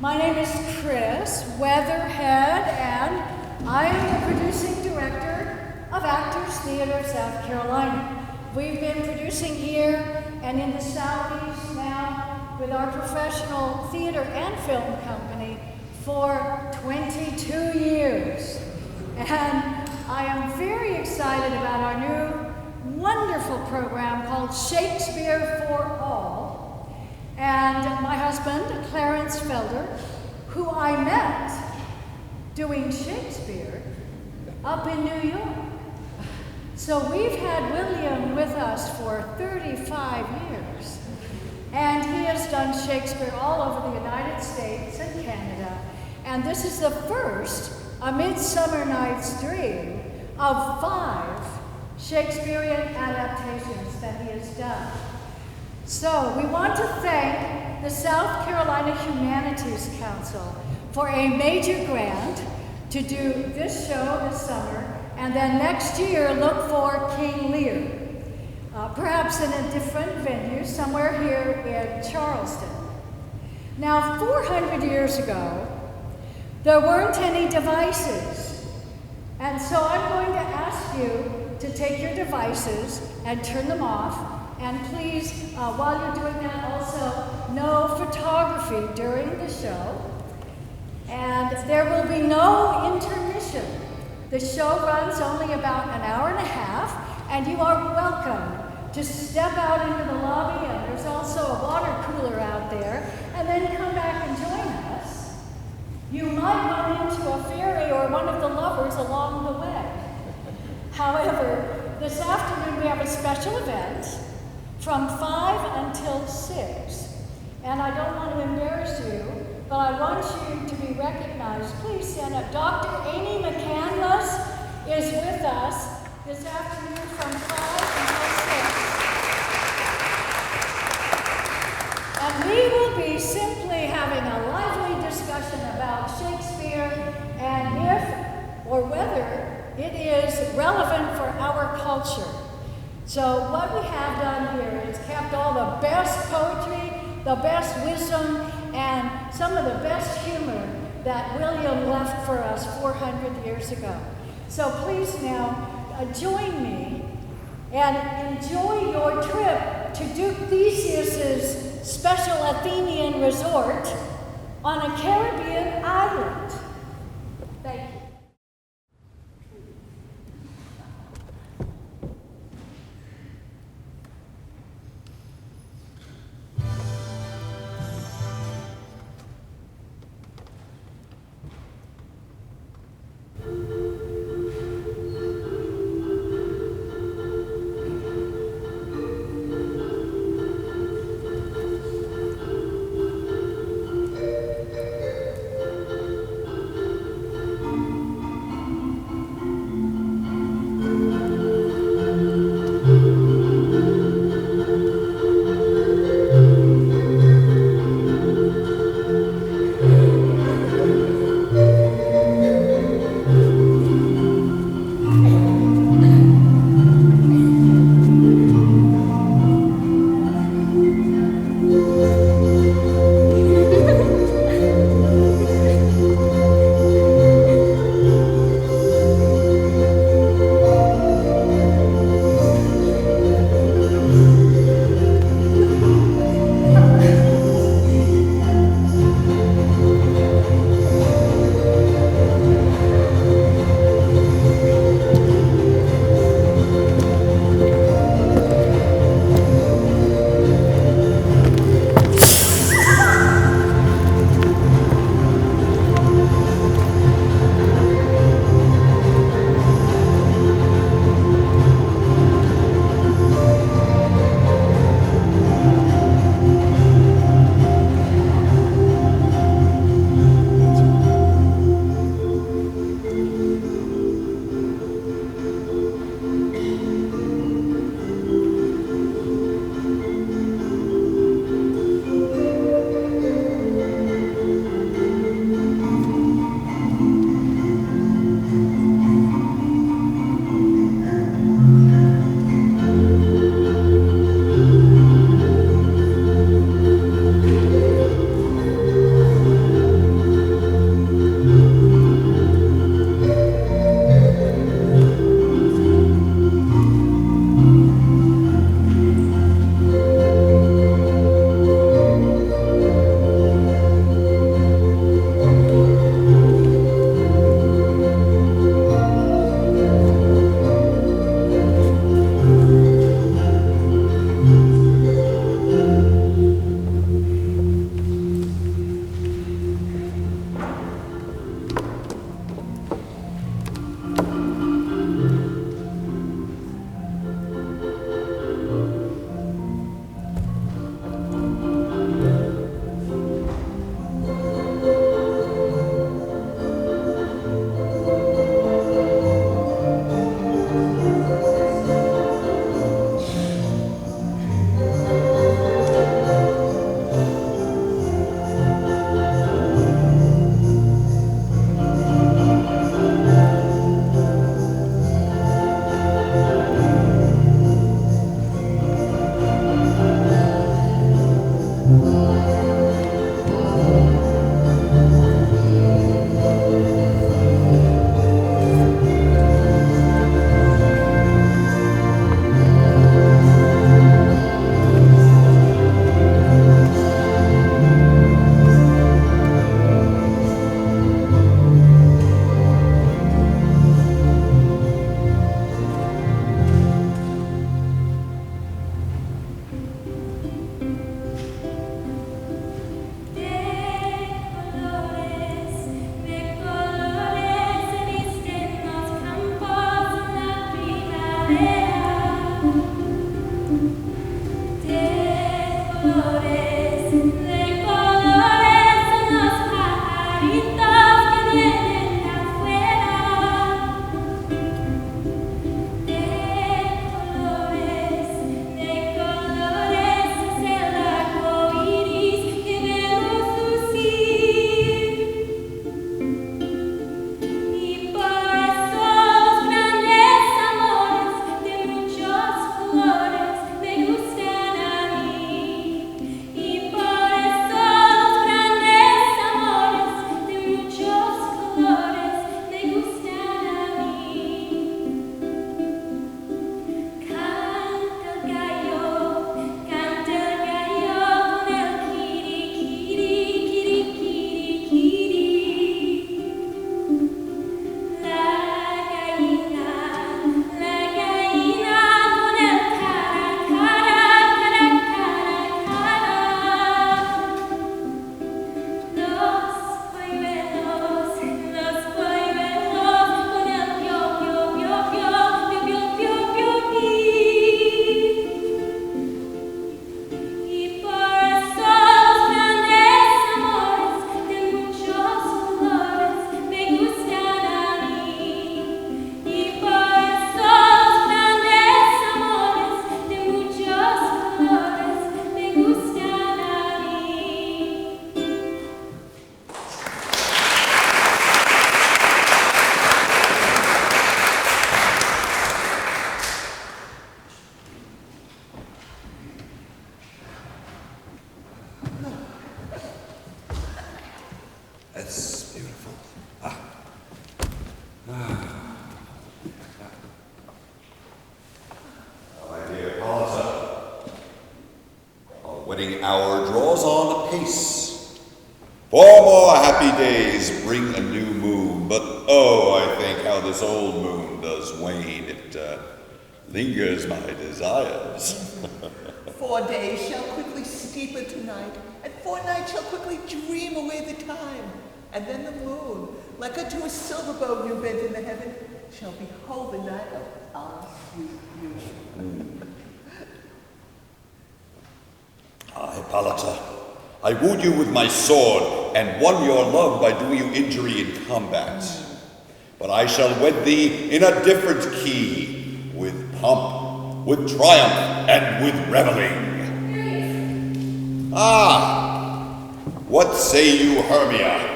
My name is Chris Weatherhead, and I am the producing director of Actors Theater of South Carolina. We've been producing here and in the Southeast now with our professional theater and film company for 22 years. And I am very excited about our new wonderful program called Shakespeare for All. And my husband, Clarence Feleder, who I met doing Shakespeare up in New York. So we've had William with us for 35 years. And he has done Shakespeare all over the United States and Canada. And this is the first, A Midsummer Night's Dream, of 5 Shakespearean adaptations that he has done. So we want to thank the South Carolina Humanities Council for a major grant to do this show this summer, and then next year look for King Lear, perhaps in a different venue, somewhere here in Charleston. Now, 400 years ago, there weren't any devices, and so I'm going to ask you to take your devices and turn them off. And please, while you're doing that, also no photography during the show. And there will be no intermission. The show runs only about an hour and a half, and you are welcome to step out into the lobby, and there's also a water cooler out there, and then come back and join us. You might run into a fairy or one of the lovers along the way. However, this afternoon we have a special event from 5 until 6. And I don't want to embarrass you, but I want you to be recognized. Please stand up. Dr. Amy McCandless is with us this afternoon from 5 until 6. And we will be simply having a lively discussion about Shakespeare and if or whether it is relevant for our culture. So what we have done here is kept all the best poetry, the best wisdom, and some of the best humor that William left for us 400 years ago. So please now join me and enjoy your trip to Duke Theseus's special Athenian resort on a Caribbean island. Thank you. great hour draws on apace. 4 more happy days bring a new moon, but oh, I think how this old moon does wane. It lingers my desires. 4 days shall quickly steep into night, and 4 nights shall quickly dream away the time. And then the moon, like unto a silver bow new bent in the heaven, shall behold the night of our sweet union. Hippolyta, I wooed you with my sword, and won your love by doing you injury in combat. But I shall wed thee in a different key, with pomp, with triumph, and with reveling. What say you, Hermia?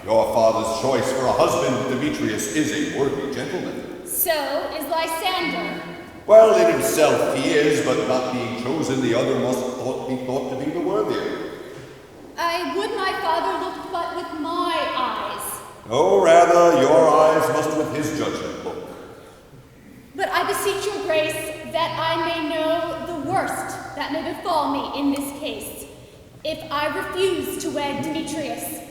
Your father's choice for a husband, Demetrius, is a worthy gentleman. So is Lysander. Well, in himself he is, but not being chosen, the other must be thought to be the worthier. I would my father looked but with my eyes. Oh, rather, your eyes must with his judgment look. But I beseech your grace that I may know the worst that may befall me in this case, if I refuse to wed Demetrius.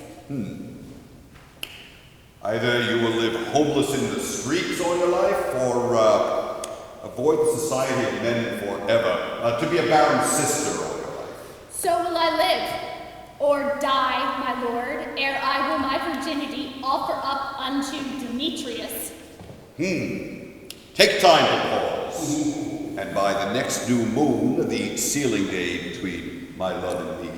Either you will live homeless in the streets all your life, or avoid the society of men forever, to be a barren sister all your life. So will I live, or die, my lord, ere I will my virginity offer up unto Demetrius. Take time to pause, and by the next new moon, the sealing day between my love and thee,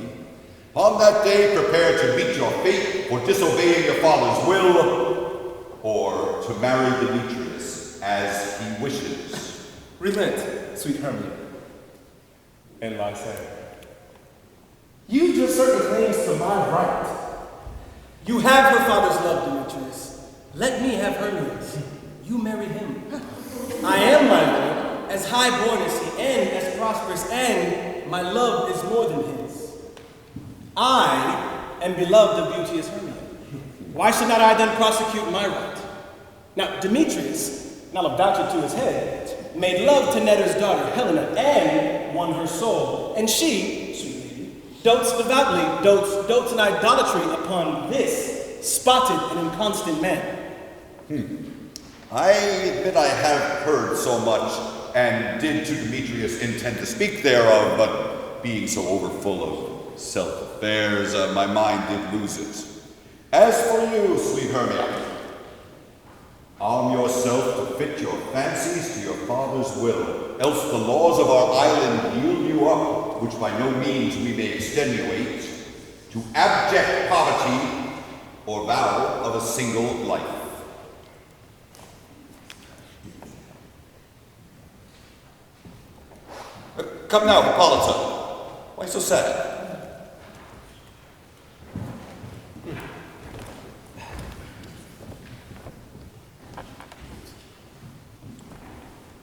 on that day prepare to meet your fate for disobeying your father's will, or to marry Demetrius as he wishes. Relent, sweet Hermia. And Lysander. You do certain claims to my right. You have her father's love, Demetrius. Let me have Hermia's. You marry him. I am, my lord, as high-born as he, and as prosperous, and my love is more than his. I am beloved of beauteous Hermia. Why should not I then prosecute my right? Now, Demetrius, now voucher to his head, made love to Netter's daughter, Helena, and won her soul. And she, sweet lady, dotes devoutly, dotes in idolatry upon this spotted and inconstant man. I admit I have heard so much, and did to Demetrius intend to speak thereof, but being so overfull of self-affairs, my mind did lose it. As for you, sweet Hermia, arm yourself to fit your fancies to your father's will, else the laws of our island yield you up, which by no means we may extenuate, to abject poverty or vow of a single life. Come now, Hippolyta. Why so sad?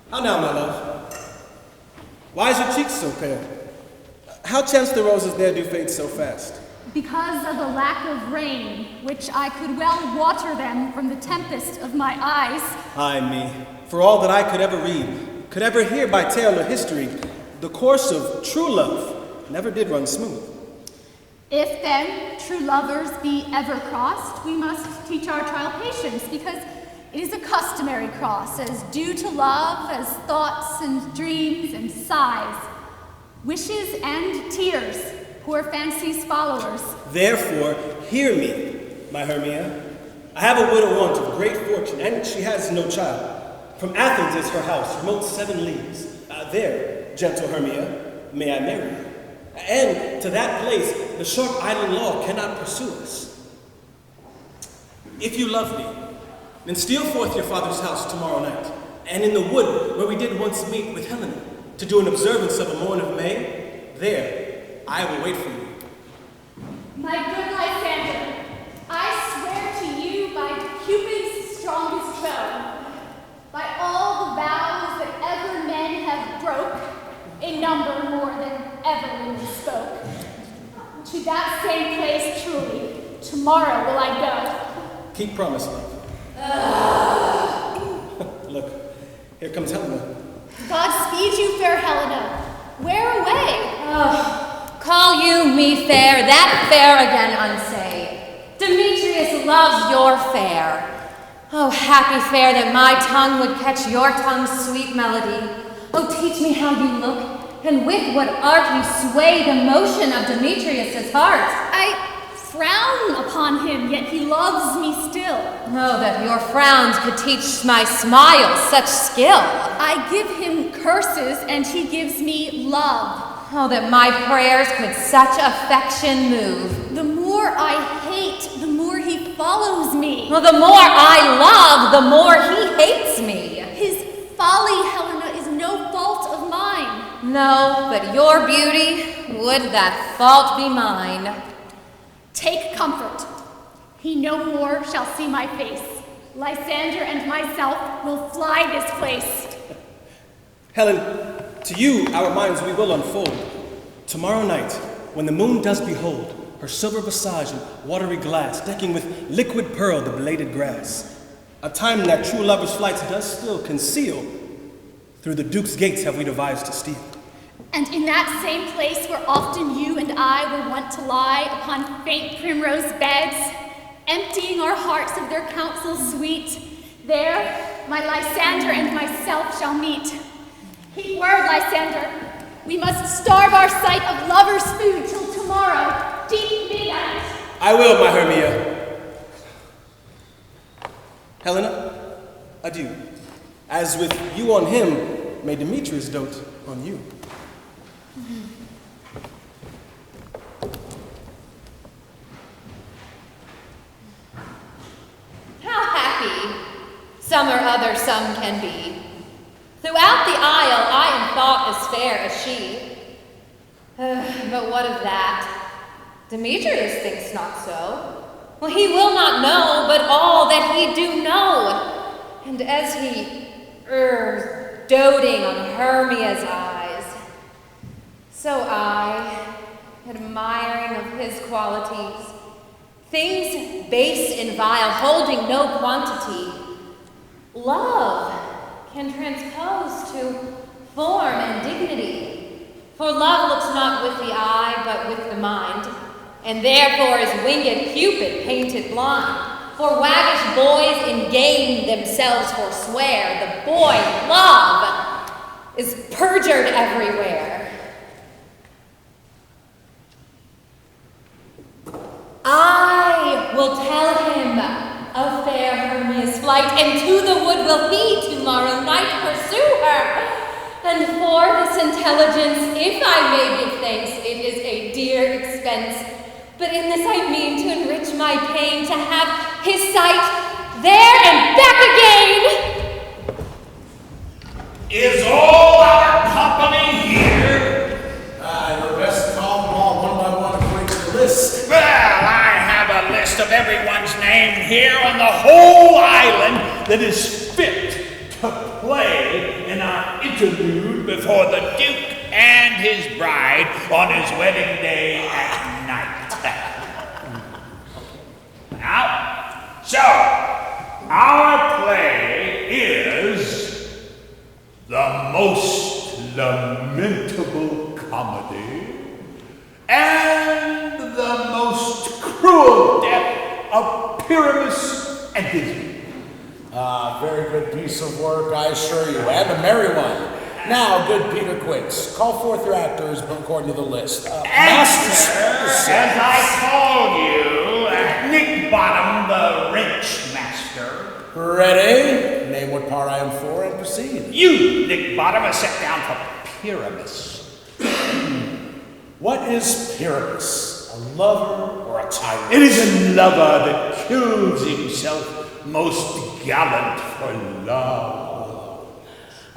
How now, my love? Why is your cheeks so pale? How chance the roses there do fade so fast? Because of the lack of rain, which I could well water them from the tempest of my eyes. Ay me, for all that I could ever read, could ever hear by tale or history, the course of true love never did run smooth. If then true lovers be ever crossed, we must teach our child patience, because it is a customary cross, as due to love as thoughts and dreams and sighs, wishes and tears, poor fancy's followers. Therefore, hear me, my Hermia. I have a widow aunt of great fortune, and she has no child. From Athens is her house, remote 7 leagues. There, gentle Hermia, may I marry you. And to that place, the sharp island law cannot pursue us. If you love me, then steal forth your father's house tomorrow night, and in the wood where we did once meet with Helena, to do an observance of a morn of May, there I will wait for you. My good Lysander, I swear to you by Cupid's strongest bow, by all the vows that ever men have broke, a number more than ever women spoke, to that same place truly, tomorrow will I go. Keep promise, love. Look, here comes Helena. God speed you, fair Helena. Where away? Call you me fair, that fair again unsay. Demetrius loves your fair. Oh, happy fair that my tongue would catch your tongue's sweet melody. Oh, teach me how you look, and with what art you sway the motion of Demetrius's heart. I frown upon him, yet he loves me still. Oh, that your frowns could teach my smile such skill. I give him curses, and he gives me love. Oh, that my prayers could such affection move. The more I hate, the more he follows me. Well, the more I love, the more he hates me. His folly, Helena, is no fault of mine. No, but your beauty, would that fault be mine. Take comfort. He no more shall see my face. Lysander and myself will fly this place. Helen, to you our minds we will unfold. Tomorrow night, when the moon does behold her silver visage and watery glass, decking with liquid pearl the belated grass, a time that true lovers' flights does still conceal, through the Duke's gates have we devised to steal. And in that same place where often you and I were wont to lie upon faint primrose beds, emptying our hearts of their counsel sweet, there my Lysander and myself shall meet. Keep word, Lysander. We must starve our sight of lovers' food till tomorrow, deep midnight. I will, my Hermia. Helena, adieu. As with you on him, may Demetrius dote on you. How happy some or other some can be. Throughout the isle I am thought as fair as she. But what of that? Demetrius thinks not so. Well, he will not know but all that he do know. And as he doting on Hermia's eyes, so I, admiring of his qualities, things base and vile, holding no quantity, love can transpose to form and dignity. For love looks not with the eye, but with the mind, and therefore is winged Cupid painted blind. For waggish boys in game themselves forswear, the boy love is perjured everywhere. I will tell him of fair Hermia's flight, and to the wood will he tomorrow night pursue her. And for this intelligence, if I may give thanks, it is a dear expense. But in this I mean to enrich my pain, to have his sight there and back again. Is all our company here? Your best call them all one by one according to the list. Well, I have a list of everyone's name here on the whole island that is fit to play in our interlude before the Duke and his bride on his wedding day at night. Now, so, our play is The Most Lamentable Comedy and The Most Cruel Death of Pyramus and Disney. Very good piece of work, I assure you, and a merry one. Now, good Peter Quince, call forth your actors according to the list. Answer, as I call you, Nick Bottom, the wrench master. Ready? Name what part I am for and proceed. You, Nick Bottom, are set down for Pyramus. What is Pyramus? A lover or a tyrant? It is a lover that kills himself, most gallant for love.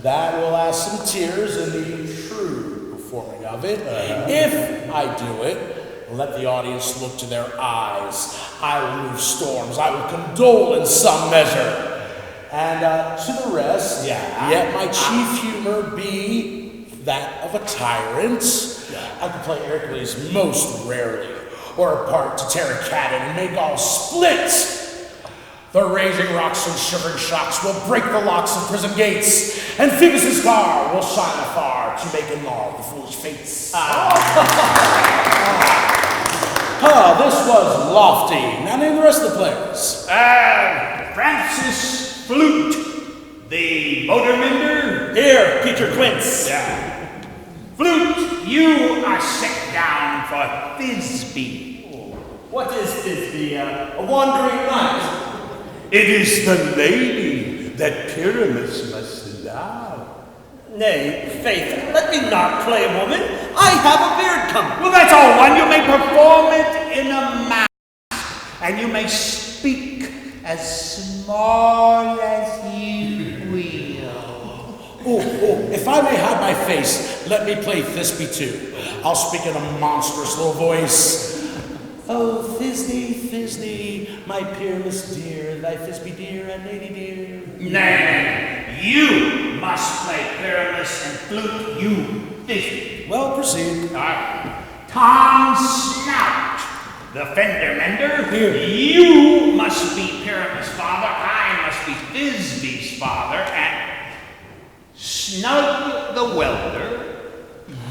That will ask some tears in the shrewd performing of it. If I do it, let the audience look to their eyes. I will move storms. I will condole in some measure. And to the rest, yet my chief humor be that of a tyrant. I can play Hercules most rarely, or a part to tear a cat in and make all split. The raging rocks and shivering shocks will break the locks of prison gates, and Phoebus' car will shine afar to make in law the foolish fates. This was lofty. Now name the rest of the players. Francis Flute, the motormender. Here, Peter Quince. Yeah. Flute, you are set down for Thisbe. What is Thisbe? A wandering knight? It is the lady that Pyramus must love. Nay, faith, let me not play a woman. I have a beard coming. Well, that's all one. You may perform it in a mask, and you may speak as small as you will. If I may have my face, let me play Thisbe too. I'll speak in a monstrous low voice. Oh, Thisbe, Thisbe, my Pyramus dear, thy Thisbe dear and lady dear. Nay, you must play Pyramus and Flute, you Thisbe. Well, proceed. Tom Snout, the fender mender. You must be Pyramus' father, I must be Thisbe's father, and Snug the welder,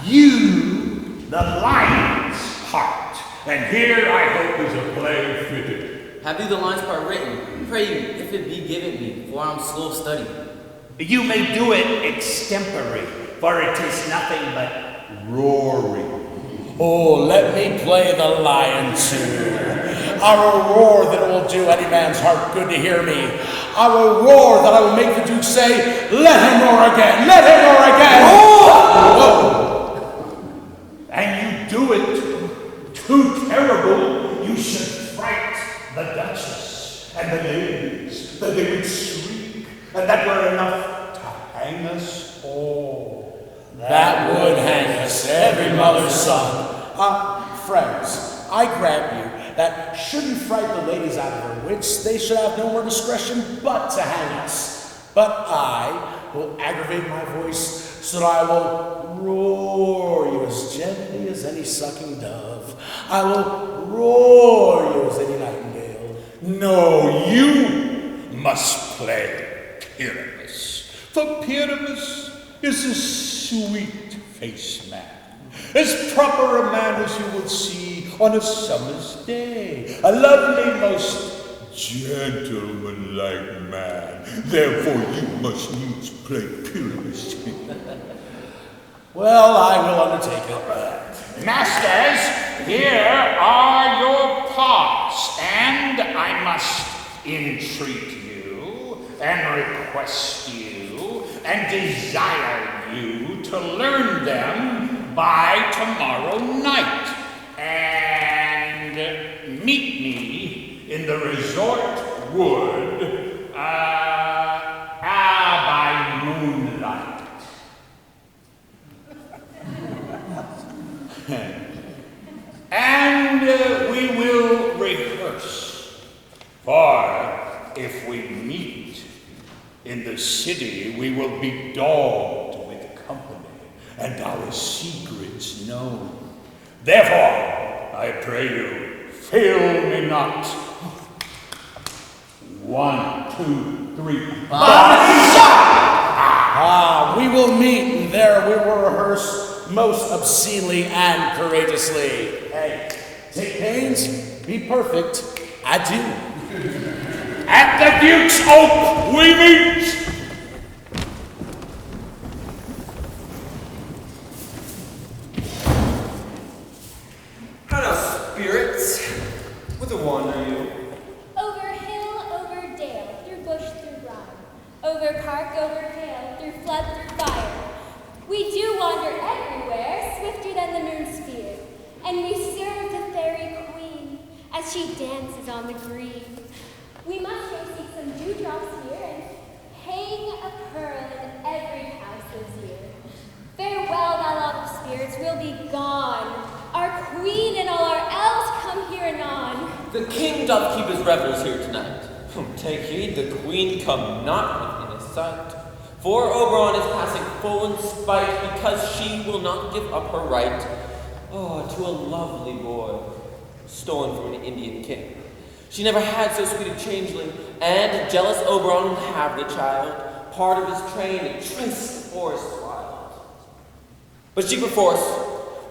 you the lion's heart. And here I hope is a play fitted. Have you the lines part written? Pray you, if it be given me, for I'm slow of study. You may do it extempore, for it is nothing but roaring. Oh, let me play the lion too. I will roar that it will do any man's heart good to hear me. I will roar that I will make the Duke say, let him roar again, let him roar again. Oh! And you do it too terrible. You should fright the Duchess and the ladies, that they would shriek, and that were enough to hang us all. That would hang us, every mother's son. Friends, I grant you that shouldn't fright the ladies out of their wits. They should have no more discretion but to hang us. But I will aggravate my voice so that I will roar you as gently as any sucking dove. I will roar you as any nightingale. No, you must play Pyramus, for Pyramus is a sweet-faced man, as proper a man as you would see on a summer's day, a lovely, most gentlemanlike man. Therefore, you must needs play Pyramus. Well, I will undertake it. Masters, here are your parts, and I must entreat you, and request you, and desire you to learn them by tomorrow night, and meet me in the resort wood by moonlight. And we will rehearse, for if we meet in the city, we will be dogged with company, and our secrets known. Therefore, I pray you, fail me not. 1, 2, 3. We will meet, and there we will rehearse most obscenely and courageously. Hey, take pains, be perfect. Adieu. At the Duke's Oak we meet! Hello, spirits. Whither wander you? Over hill, over dale, through bush, through briar, over park, over pale, through flood, through fire. We do wander everywhere, swifter than the moon's sphere, and we serve the fairy queen as she dances on the green. We must go seek some dewdrops here and hang a pearl in every house this year. Farewell, thou lot of spirits, we'll be gone. Our queen and all our elves come here anon. The king doth keep his revels here tonight. Take heed, the queen come not within his sight. For Oberon is passing full in spite, because she will not give up her right, to a lovely boy, stolen from an Indian king. She never had so sweet a changeling, and jealous Oberon would have the child, part of his train, and trace the forest wild. But she perforce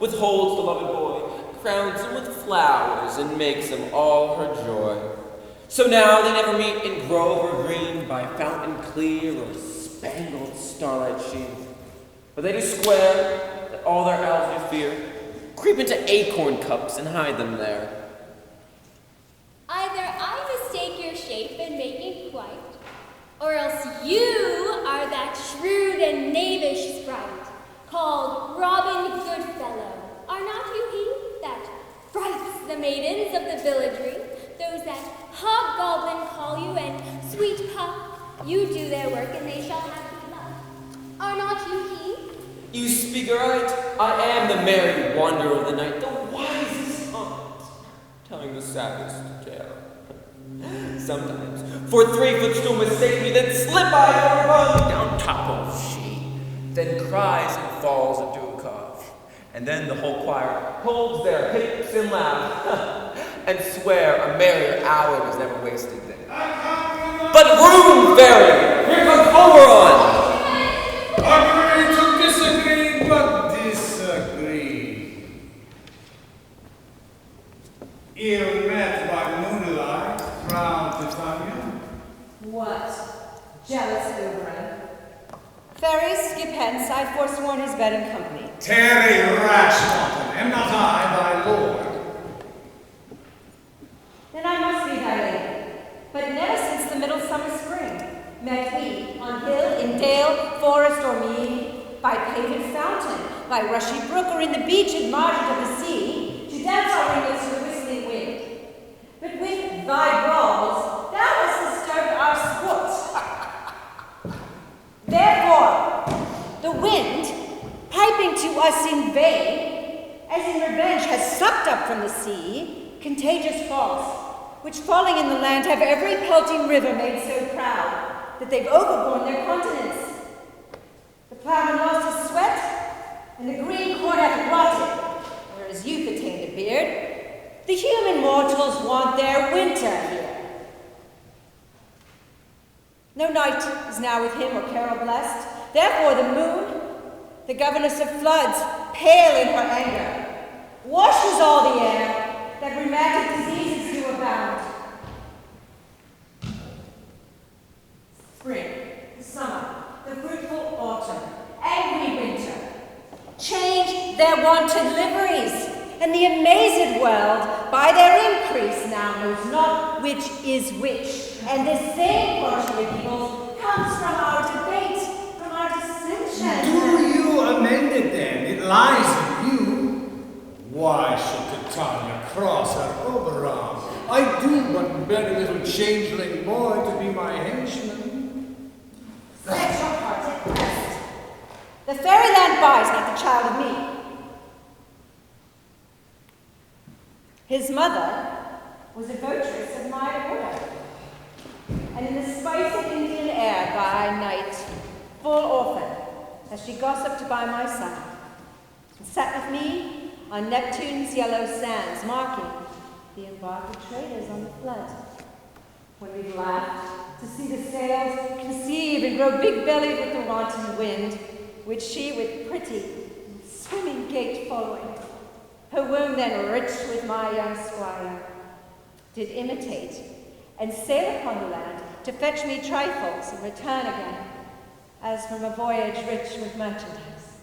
withholds the loved boy, crowns him with flowers, and makes him all her joy. So now they never meet in grove or green, by fountain clear or spangled starlight sheen. But they do swear that all their elves do fear, creep into acorn cups and hide them there. Either I mistake your shape and make it quite, or else you are that shrewd and knavish sprite, called Robin Goodfellow. Are not you he that frights the maidens of the villagery, those that hobgoblin call you, and sweet pup, you do their work and they shall have good love. Are not you he? You speak aright. I am the merry wanderer of the night, the wisest aunt, telling the saddest tale. Sometimes, for 3 footstool mistake me, then slip I or run down top of she, then cries and falls into a cough, and then the whole choir holds their hips and laugh, and swear a merrier hour was never wasted there. But room, fairy! Here comes Oberon! Agree to disagree, but disagree. Ill met by moonlight, proud Titania. What? Jealous Oberon. Fairy, skip hence, I've forsworn his bed and company. Tarry, rash wanton, am not I thy lord? Then I must be thy lady. But never since the middle summer spring met we, on hill, in dale, forest, or mead, by paved fountain, by rushy brook, or in the beached margin of the sea, to dance our ringlets to the whistling wind. But with thy brawls, thou hast disturbed our sport. Therefore, the wind, piping to us in vain, as in revenge has sucked up from the sea, contagious falls, which falling in the land have every pelting river made so proud, that they've overborne their continents. The plowman lost his sweat, and the green corn hath rotted, whereas youth attained a beard. The human mortals want their winter here. No night is now with him or carol blessed. Therefore the moon, the governess of floods, pale in her anger, washes all the air, that rheumatic diseases do abound. Spring, the summer, the fruitful autumn, angry winter, change their wonted liveries, and the amazed world, by their increase, now knows not which is which. And this same portion of evil comes from our debate, from our dissension. Do you amend it then? It lies in you. Why should Titania cross her Oberon? I do but beg a little changeling boy to be my henchman. Set your heart at rest. The fairyland buys not the child of me. His mother was a votress of my order, and in the spice of Indian air by night, full often, as she gossiped by my side, and sat with me on Neptune's yellow sands, marking the embarked traders on the flood. When we laughed to see the sails conceive and grow big-bellied with the wanton wind, which she with pretty swimming gait following, her womb then rich with my young squire, did imitate, and sail upon the land to fetch me trifles and return again, as from a voyage rich with merchandise.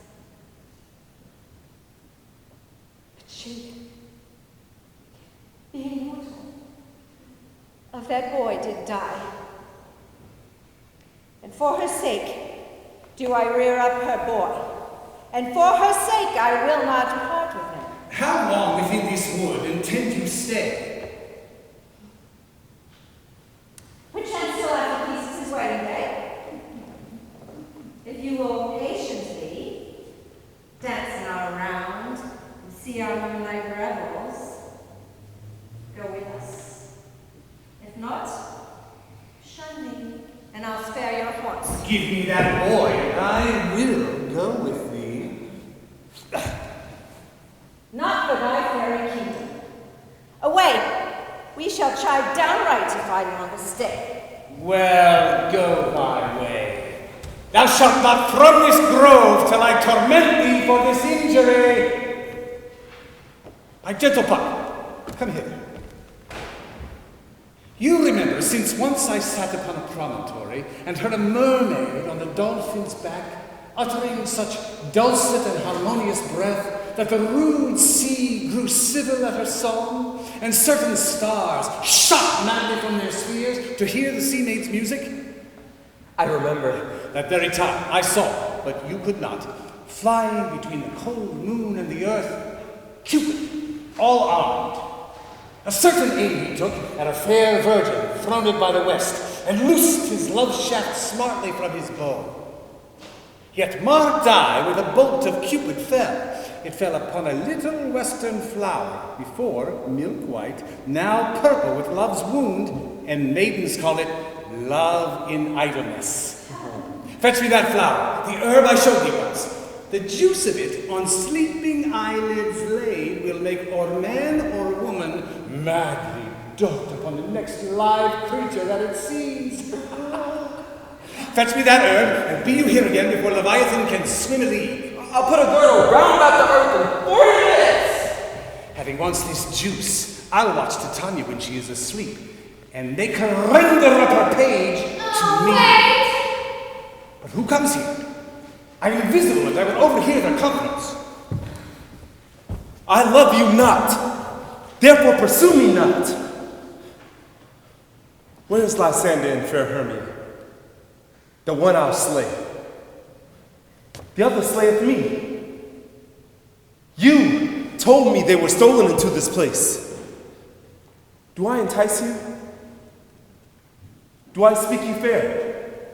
But she, being mortal, of that boy did die. And for her sake do I rear up her boy, and for her sake I will not part with him. How long within this wood intend you stay? Perchance till after Theseus' wedding day. If you will patiently dance in our round and see our moonlight revels, go with us. If not, shun me, and I'll spare your horse. Give me that boy, and I will go with thee. Not for thy fairy kingdom. Away, we shall chide down riding on the stick. Well, go thy way. Thou shalt not from this grove till I torment thee for this injury. My gentle pup, come hither. You remember, since once I sat upon a promontory and heard a mermaid on the dolphin's back, uttering such dulcet and harmonious breath that the rude sea grew civil at her song, and certain stars shot madly from their spheres to hear the sea maid's music? I remember. That very time I saw, but you could not, flying between the cold moon and the earth, Cupid, all armed. A certain aim he took at a fair virgin throned by the west, and loosed his love shaft smartly from his bow. Yet marked I where the bolt of Cupid fell. It fell upon a little western flower, before milk white, now purple with love's wound, and maidens call it love in idleness. Fetch me that flower, the herb I showed thee once. The juice of it on sleeping eyelids laid will make or man or woman madly dote upon the next live creature that it sees. Fetch me that herb, and be you here again before Leviathan can swim a league. I'll put a girdle round about the earth in 40 minutes. Having once this juice, I'll watch Titania when she is asleep, and make her render up her page to me. Wait! But who comes here? I am invisible, and I will overhear their conference. I love you not, therefore pursue me not. Where is Lysander and fair Hermia? The one I'll slay. The other slayeth me. You told me they were stolen into this place. Do I entice you? Do I speak you fair?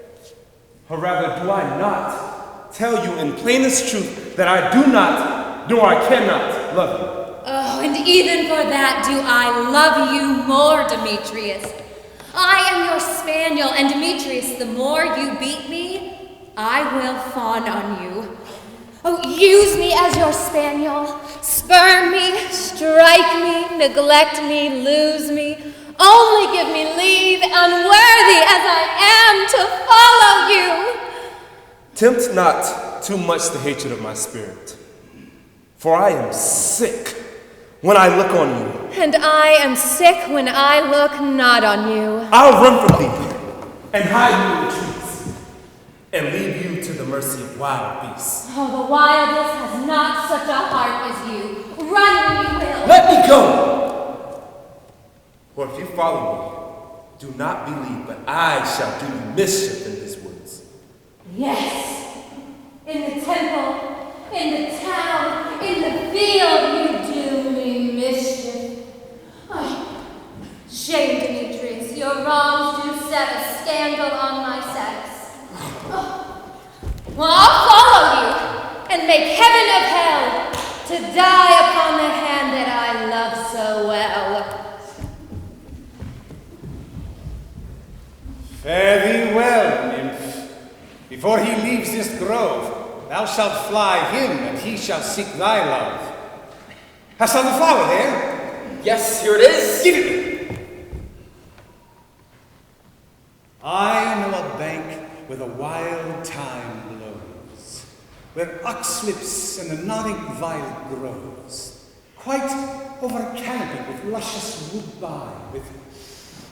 Or rather, do I not tell you in plainest truth that I do not, nor I cannot love you? Oh, and even for that do I love you more, Demetrius. I am your spaniel, and Demetrius, the more you beat me, I will fawn on you. Oh, use me as your spaniel. Spurn me, strike me, neglect me, lose me. Only give me leave, unworthy as I am, to follow you. Tempt not too much the hatred of my spirit, for I am sick when I look on you. And I am sick when I look not on you. I'll run from thee and hide you in the trees and leave you to the mercy of wild beasts. Oh, the wildest has not such a heart as you. Run when you will. Let me go! For if you follow me, do not believe, but I shall do you mischief in these woods. Yes, in the temple, in the town, in the field, you do me mischief. Oh, shame, Demetrius, your wrongs do set a scandal on my sex. Oh, well, I'll follow you and make heaven of hell to die upon the hand that I love so well. Fare thee well, nymph. Before he leaves this grove, thou shalt fly him, and he shall seek thy love. Hast thou the flower there? Yes, here it is. Give it me. I know a bank where the wild thyme blows, where oxlips and the nodding violet grows, quite over canopied with luscious woodbine, with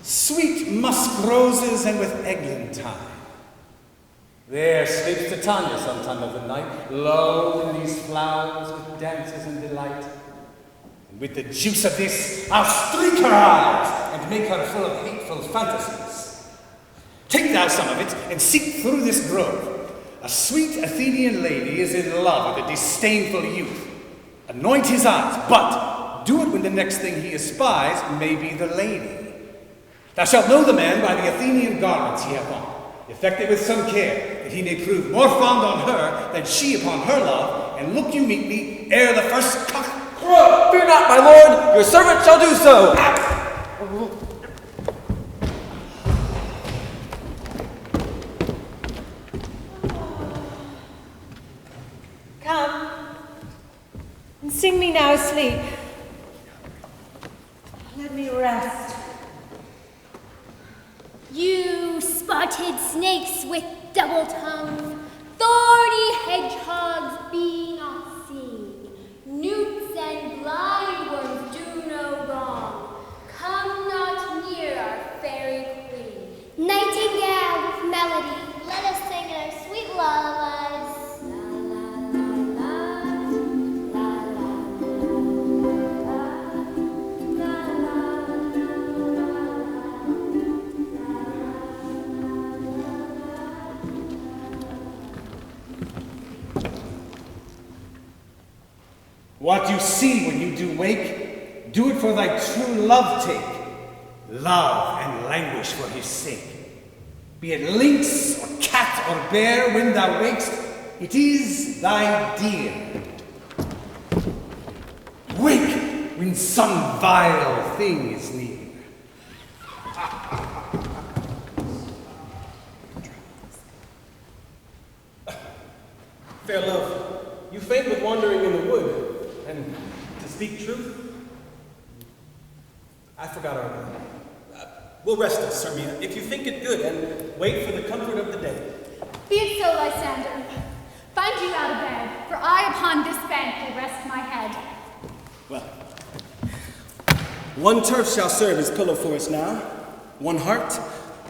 sweet musk roses and with eglantine. There sleeps Titania sometime of the night, lulled in these flowers with dances and delight. And with the juice of this, I'll streak her eyes and make her full of hateful fantasies. Take thou some of it and seek through this grove. A sweet Athenian lady is in love with a disdainful youth. Anoint his eyes, but do it when the next thing he espies may be the lady. Thou shalt know the man by the Athenian garments he hath on. Effect it with some care, that he may prove more fond on her than she upon her love, and look you meet me ere the first cock crow. Fear not, my lord, your servant shall do so. Come and sing me now asleep. Let me rest. You spotted snakes with double tongues, thorny hedgehogs be not seen, newts and blind worms do no wrong. Come not near our fairy queen. Nightingale with melody, let us sing in our sweet lullabies. What you see when you do wake, do it for thy true love take. Love and languish for his sake. Be it lynx or cat or bear, when thou wakest, it is thy dear. Wake when some vile thing is near. Fair love, you faint with wandering in the wood, and to speak truth, I forgot our word. We'll rest us, Hermia, if you think it good, and wait for the comfort of the day. Be it so, Lysander. Find you out of bed, for I upon this bank will rest my head. Well, one turf shall serve as pillow for us now. One heart,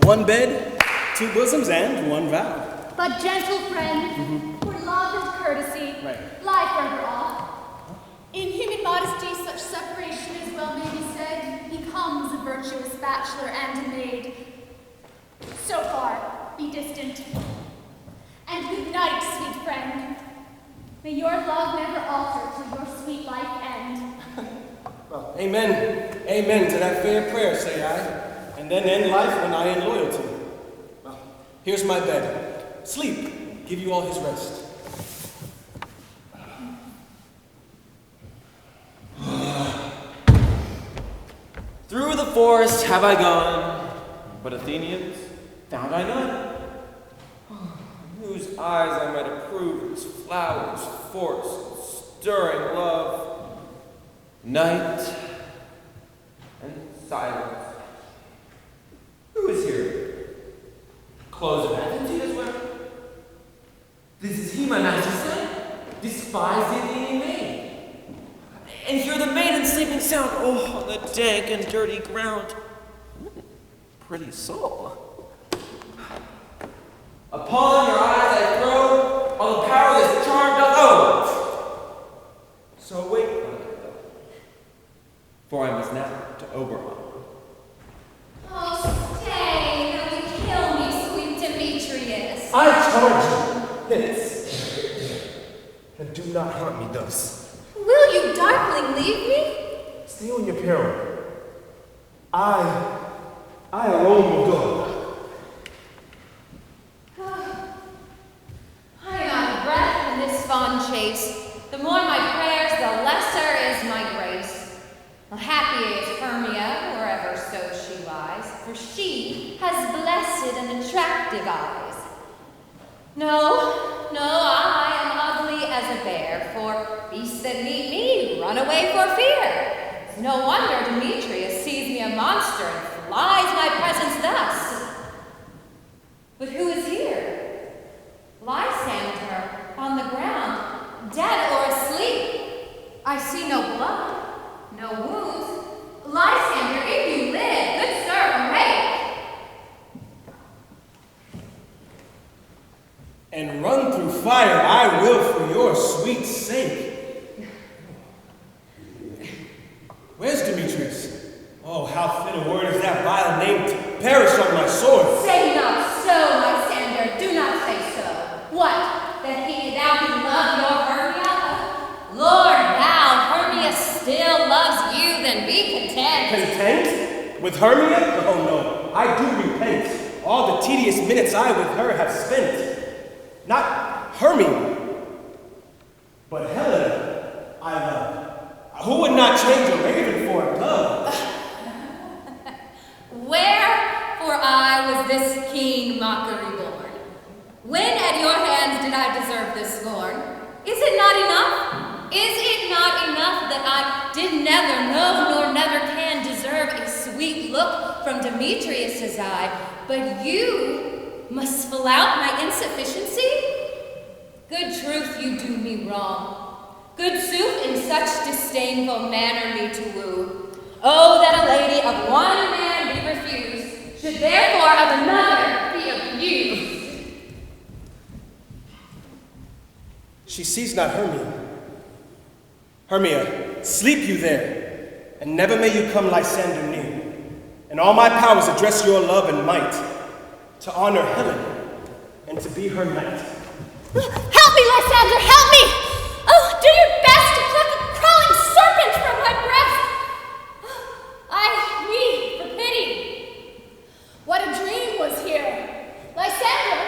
one bed, two bosoms, and one vow. But gentle friend, for love and courtesy, lie further off. In human modesty, such separation, as well may be said, becomes a virtuous bachelor and a maid. So far, be distant. And good night, sweet friend. May your love never alter till your sweet life end. Well, amen. Amen to that fair prayer, say I. And then end life when I end loyalty. Well, here's my bed. Sleep, give you all his rest. Through the forest have I gone, but Athenians found I none. Whose eyes I might approve its flowers, force, stirring love, night and silence. Who is here? Clothes of Athens he does wear. This is he, my master's son, despised the Athenian maid. And hear the maiden sleeping sound, oh, on the dank and dirty ground. Pretty soul. Upon your eyes I throw, all the power this charm doth owe. So wait for I must now to Oberon. Oh, stay, though you kill me, sweet Demetrius. I charge you, hence, and do not haunt me thus. Will you, darkling, leave me? Stay on your peril. I alone will go. I am out of breath in this fond chase. The more my prayers, the lesser is my grace. Well, happy is Hermia, wherever so she lies, for she has blessed and attractive eyes. No, I am ugly as a bear, for beasts that meet me run away for fear. It's no wonder Demetrius sees me a monster and flies my presence thus. But who is here? Lysander, on the ground, dead or asleep. I see no blood, no wounds. Lysander, if you live, good sir, awake. And run through fire I will for your sweet sake. Where's Demetrius? Oh, how fit a word is that vile name to perish on my sword. Say not so, Lysander, do not say so. What, that thou who love your Hermia? Lord, thou, Hermia still loves you, then be content. Content? With Hermia? Oh no, I do repent. All the tedious minutes I with her have spent. Not Hermia, but Helena I love. Who would not change a raven for a dove? Wherefore I was this keen mockery born? When at your hands did I deserve this scorn? Is it not enough? Is it not enough that I did never know nor never can deserve a sweet look from Demetrius's eye, but you must fill out my insufficiency? Good truth, you do me wrong. Good sooth, in such disdainful manner me to woo. Oh, that a lady of one man be refused, should therefore of another be abused. She sees not Hermia. Hermia, sleep you there, and never may you come Lysander near. And all my powers address your love and might, to honor Helen, and to be her knight. Help me, Lysander, help me! Oh, do your best to pluck a crawling serpent from my breast! I need for pity. What a dream was here! Lysander!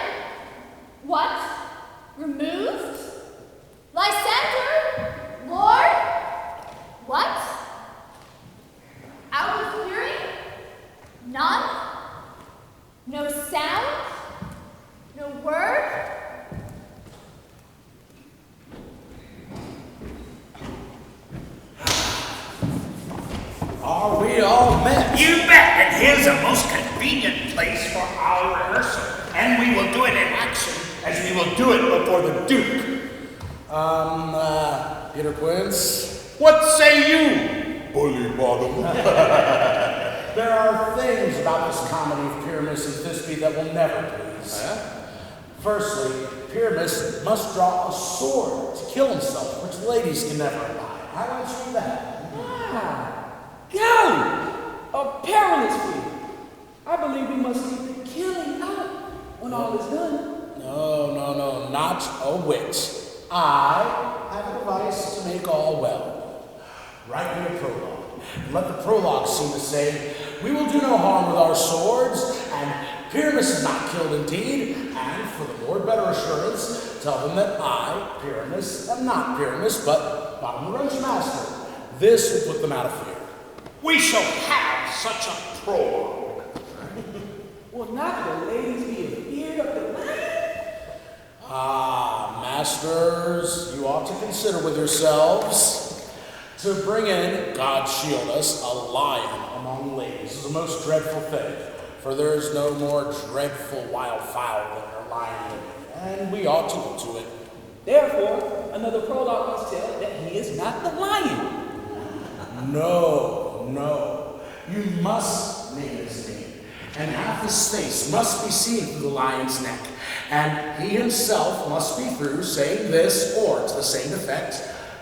What? Removed? Lysander? Lord? What? Out of hearing? None? No sound? No word? Are we all met? You bet, and here's a most convenient place for our rehearsal. And we will do it in action, as we will do it before the Duke. Peter Quince? What say you, Bully Bottom? There are things about this comedy of Pyramus and Thisbe that will never please. Firstly, Pyramus must draw a sword to kill himself, which ladies can never abide. I went through that. Golly! A perilous feat. I believe we must leave the killing out when all is done. No, not a whit. I have a device to make all well. Write me a prologue. Let the prologue seem to say, we will do no harm with our swords, and Pyramus is not killed indeed, and for the more better assurance, tell them that I, Pyramus, am not Pyramus, but Bottom the Roach Master. This will put them out of fear. We shall have such a prologue. Will not the ladies be afeard of the lion? Masters, you ought to consider with yourselves to bring in, God shield us, a lion among ladies is a most dreadful thing, for there is no more dreadful wildfowl than a lion living, and we ought to look to it. Therefore, another prologue must tell that he is not the lion. No. You must name his name, and half his face must be seen through the lion's neck, and he himself must be through saying this, or to the same effect,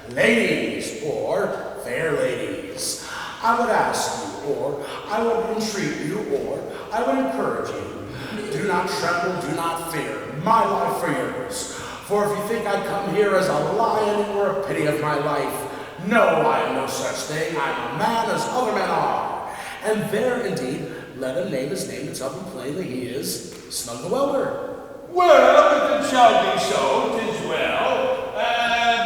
ladies, or fair ladies. I would ask you, or I would entreat you, or I would encourage you. Do not tremble, do not fear. My life for yours. For if you think I come here as a lion or a pity of my life, no, I am no such thing. I am a man as other men are. And there, indeed, let him name his name and tell him plainly he is Snug the Welder. Well, if it shall be so, 'tis well.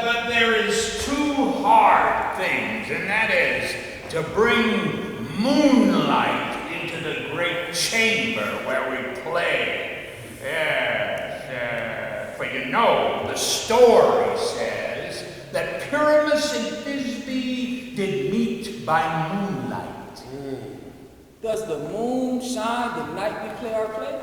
But there is two hard things, and that is to bring moonlight into the great chamber where we play. Yes, for you know, the story says that Pyramus and Thisbe did meet by moonlight. Does the moon shine the night we play our play?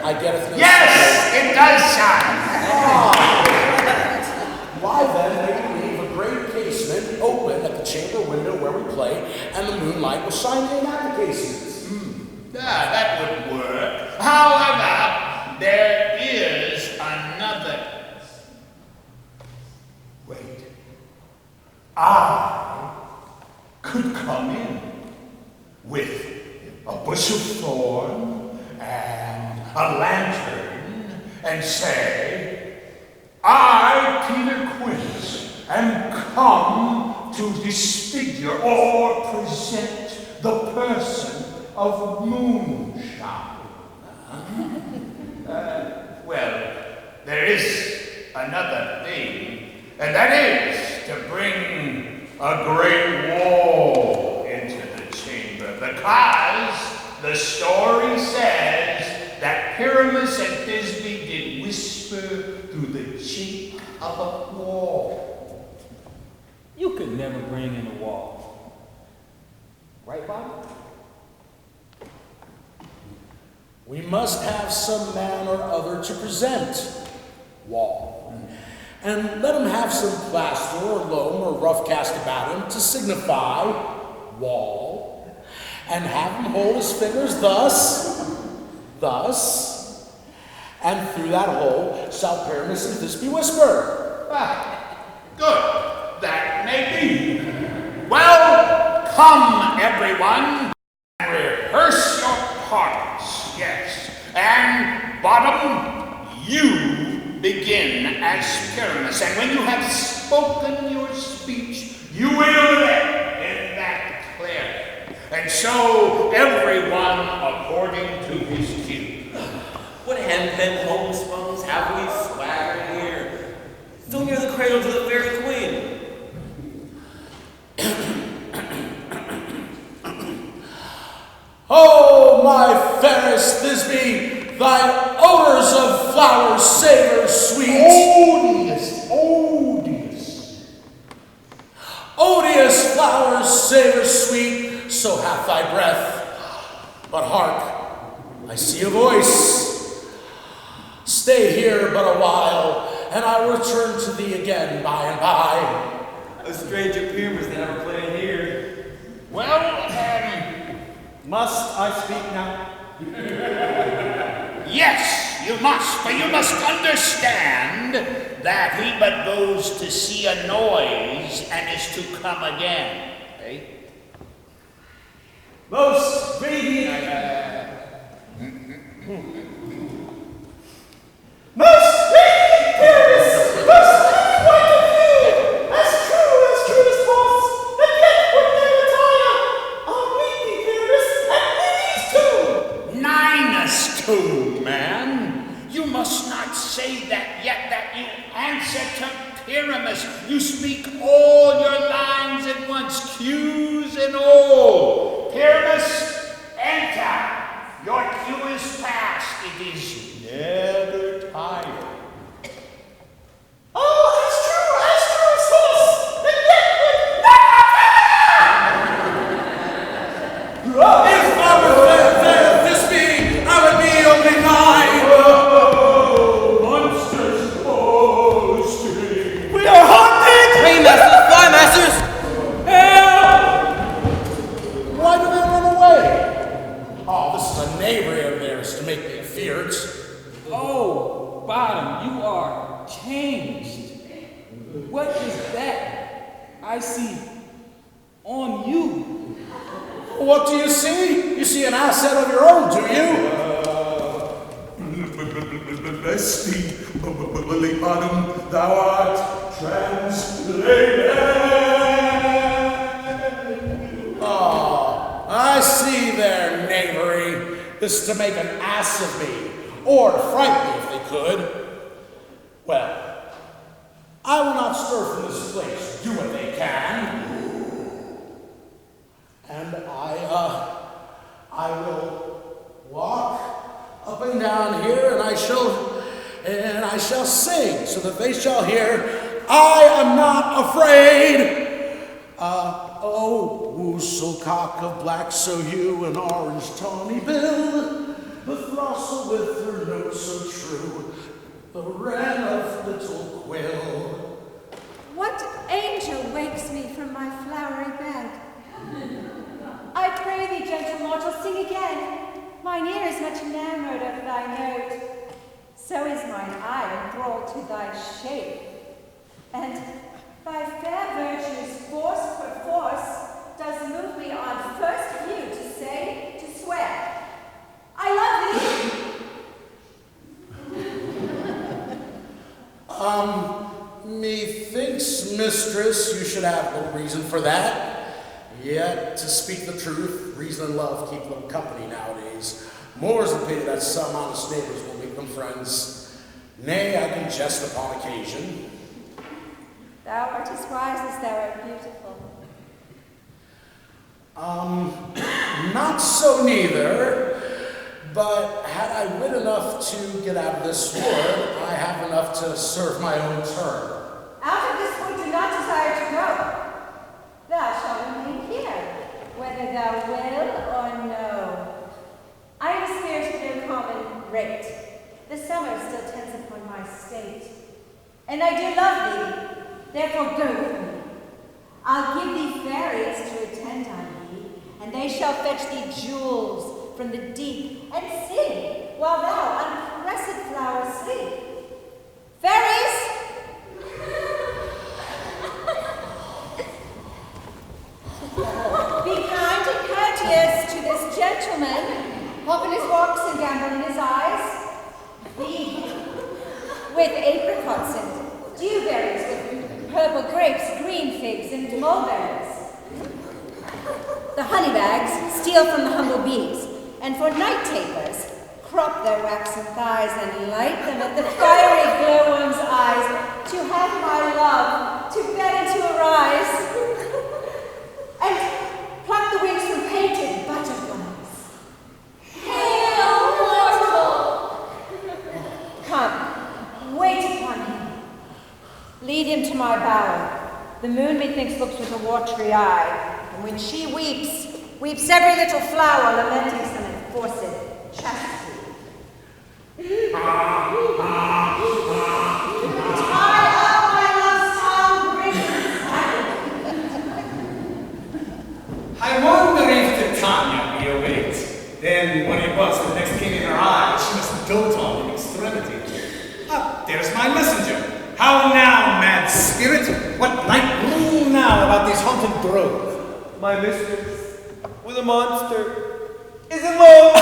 I get it. Yes, it does shine. Why then may we leave a great casement open at the chamber window where we play, and the moonlight will shine in at the casement? That would work. However, there is another. Wait. I could come in with a bush of thorn and a lantern and say, I, Peter Quince, am come to disfigure or present the person of moonshine. Well, there is another thing, and that is to bring a great wall into the chamber, because the story says that Pyramus and Thisbe did whisper through the chink of a wall. You can never bring in a wall. Right, Bob? We must have some man or other to present Wall. And let him have some plaster or loam or rough cast about him to signify Wall. And have him hold his fingers thus, and through that hole shall Pyramus and Thisbe whisper. Good, that may be. Well, come, everyone, and rehearse your parts, yes. And, Bottom, you begin as Pyramus, and when you have spoken your speech, you will let in that clear. And so, everyone according to his cue. What hempen homespuns have we swaggering here? So near the cradle to the fairy queen. Oh, my fairest Thisbe, thy odors of flowers savor sweet. Odious flowers savor sweet, so hath thy breath. But hark, I see a voice. Stay here but a while, and I will return to thee again by and by. A stranger Pyramus never played here. Well, must I speak now? Yes, you must, for you must understand that he but goes to see a noise and is to come again. Eh? Most radiant. Most radiant Pyramus! Most radiant white of you! As true as false, and yet would never tire! I'll meet thee, Pyramus, and these two! Ninus two, man. You must not say that yet that you answer to Pyramus. You speak all your lines at once, cues and all. Pyramus, enter. Your cue is past. It is never tired. Oh, as true as false, and yet would never If I were fair Thisbe, I would be only nine. Monsters boasting. We are haunted! Train masters, fly masters! Help! Why do they run away? Oh, this is a knavery of theirs to make me afeard. Oh, Bottom, you are changed. What is that I see on you? What do you see? You see an asset of your own, do you? Bless thee, Lily Bottom, thou art translated. Oh, I see their knavery. This is to make an ass of me, or to frighten me if they could. Well, I will not stir from this place. Do what they can. And I will walk up and down here, and I shall sing, so that they shall hear, I am not afraid. Oh, woozlecock of black so hue and orange tawny bill, the throstle with her note so true, the wren of little quill. What angel wakes me from my flowery bed? I pray thee, gentle mortal, sing again. Mine ear is much enamored of thy note. So is mine eye enthralled to thy shape. And thy fair virtues, force perforce, does move me on first view to say, to swear. I love thee! Methinks, mistress, you should have no reason for that. Yet, to speak the truth, reason and love keep little company nowadays. More's the pity that some honest neighbors will make them friends. Nay, I can jest upon occasion. Thou art as wise as thou art beautiful. Not so neither. But had I wit enough to get out of this wood, I have enough to serve my own turn. Out of this wood do not desire to go. whether thou will or no. I am spared to no common rate. The summer still tends upon my state. And I do love thee, therefore go with me. I'll give thee fairies to attend on thee, and they shall fetch thee jewels from the deep, and sing while thou unpressed flower sleep. Fairies! Be kind and courteous to this gentleman, open his walks and gambol in his eyes. Thee, with apricots and dewberries, with purple grapes, green figs, and mulberries. The honey bags steal from the humble bees, and for night tapers, crop their waxen thighs and light them at the fiery glowworm's eyes, to have my love, to bed and to arise, and pluck the wings from painted butterflies. Hail, mortal! Come, wait upon him. Lead him to my bower. The moon, methinks, looks with a watery eye, and when she weeps, weeps every little flower, lamenting some enforced chastity. I wonder if Titania be awake. Then, when it was the next king in her eye, she must dote on in extremity. Ah, there's my messenger. How now, mad spirit? What night rule now about this haunted grove? My mistress, with a monster, is in love.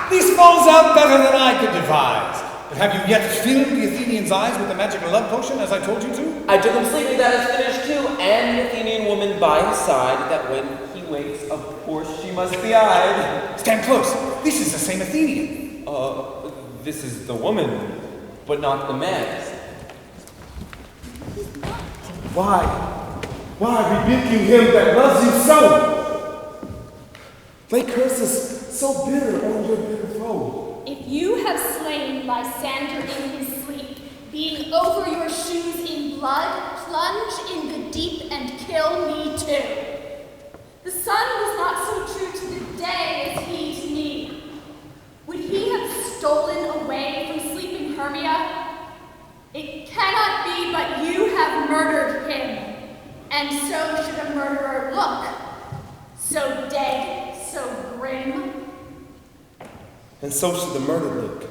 This falls out better than I could devise. But have you yet filled the Athenian's eyes with the magic love potion, as I told you to? I took him sleeping, that is finished too, and the Athenian woman by his side, that when he wakes, of course she must be eyed. Stand close. This is the same Athenian. This is the woman, but not the man. Why rebuking him that loves you so? Lay curses so bitter on your bitter foe. If you have slain Lysander in his sleep, being over your shoes in blood, plunge in the deep and kill me too. The sun was not so true to the day as he to me. Would he have stolen away from sleeping Hermia? It cannot be but you have murdered him, and so should a murderer look, so dead, so grim. And so should the murdered look.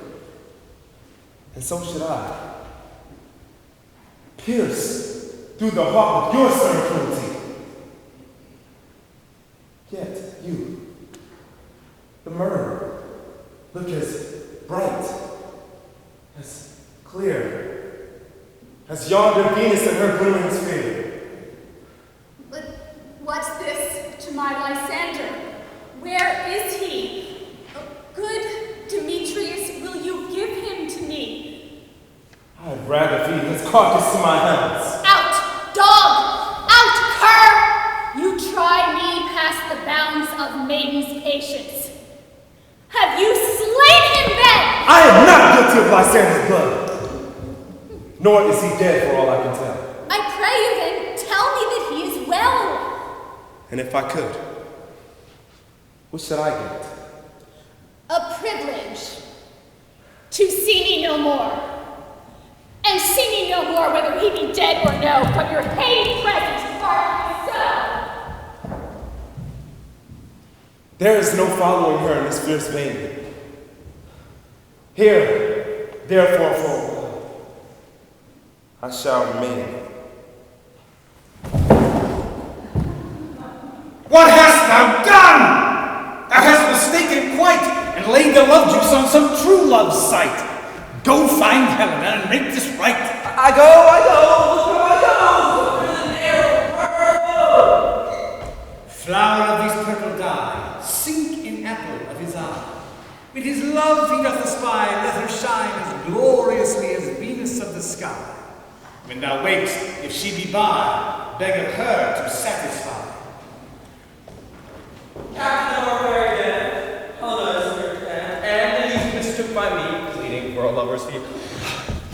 And so should I. Pierce through the heart with your stern cruelty. Yet you, the murderer, look as bright, as clear, as yonder Venus in her glimmering sphere. But what's this to my Lysander? Where is he? Good Demetrius, will you give him to me? I'd rather feed his carcass to my hounds. Out, dog! Out, cur! You try me past the bounds of maiden's patience. Have you slain him then? I am not guilty of Lysander's blood. Nor is he dead for all I can tell. I pray you then, tell me that he is well. And if I could, what should I get? A privilege to see me no more. And see me no more whether he be dead or no, from your hated presence far so. There is no following her in this fierce vein. Here, therefore, for a while, I shall remain. What hast thou done? Thou hast mistaken quite, and laid the love juice on some true love's sight. Go find Helena and make this right. I go, look where I go. Flower of these purple dye, sink in apple of his eye. With his love he doth espy, let her shine as gloriously as Venus of the sky. When thou wakest, if she be by, beg of her to satisfy. Captain of our fairy band, Helena is here to hand, and the youth mistook by me, pleading for a lover's fee.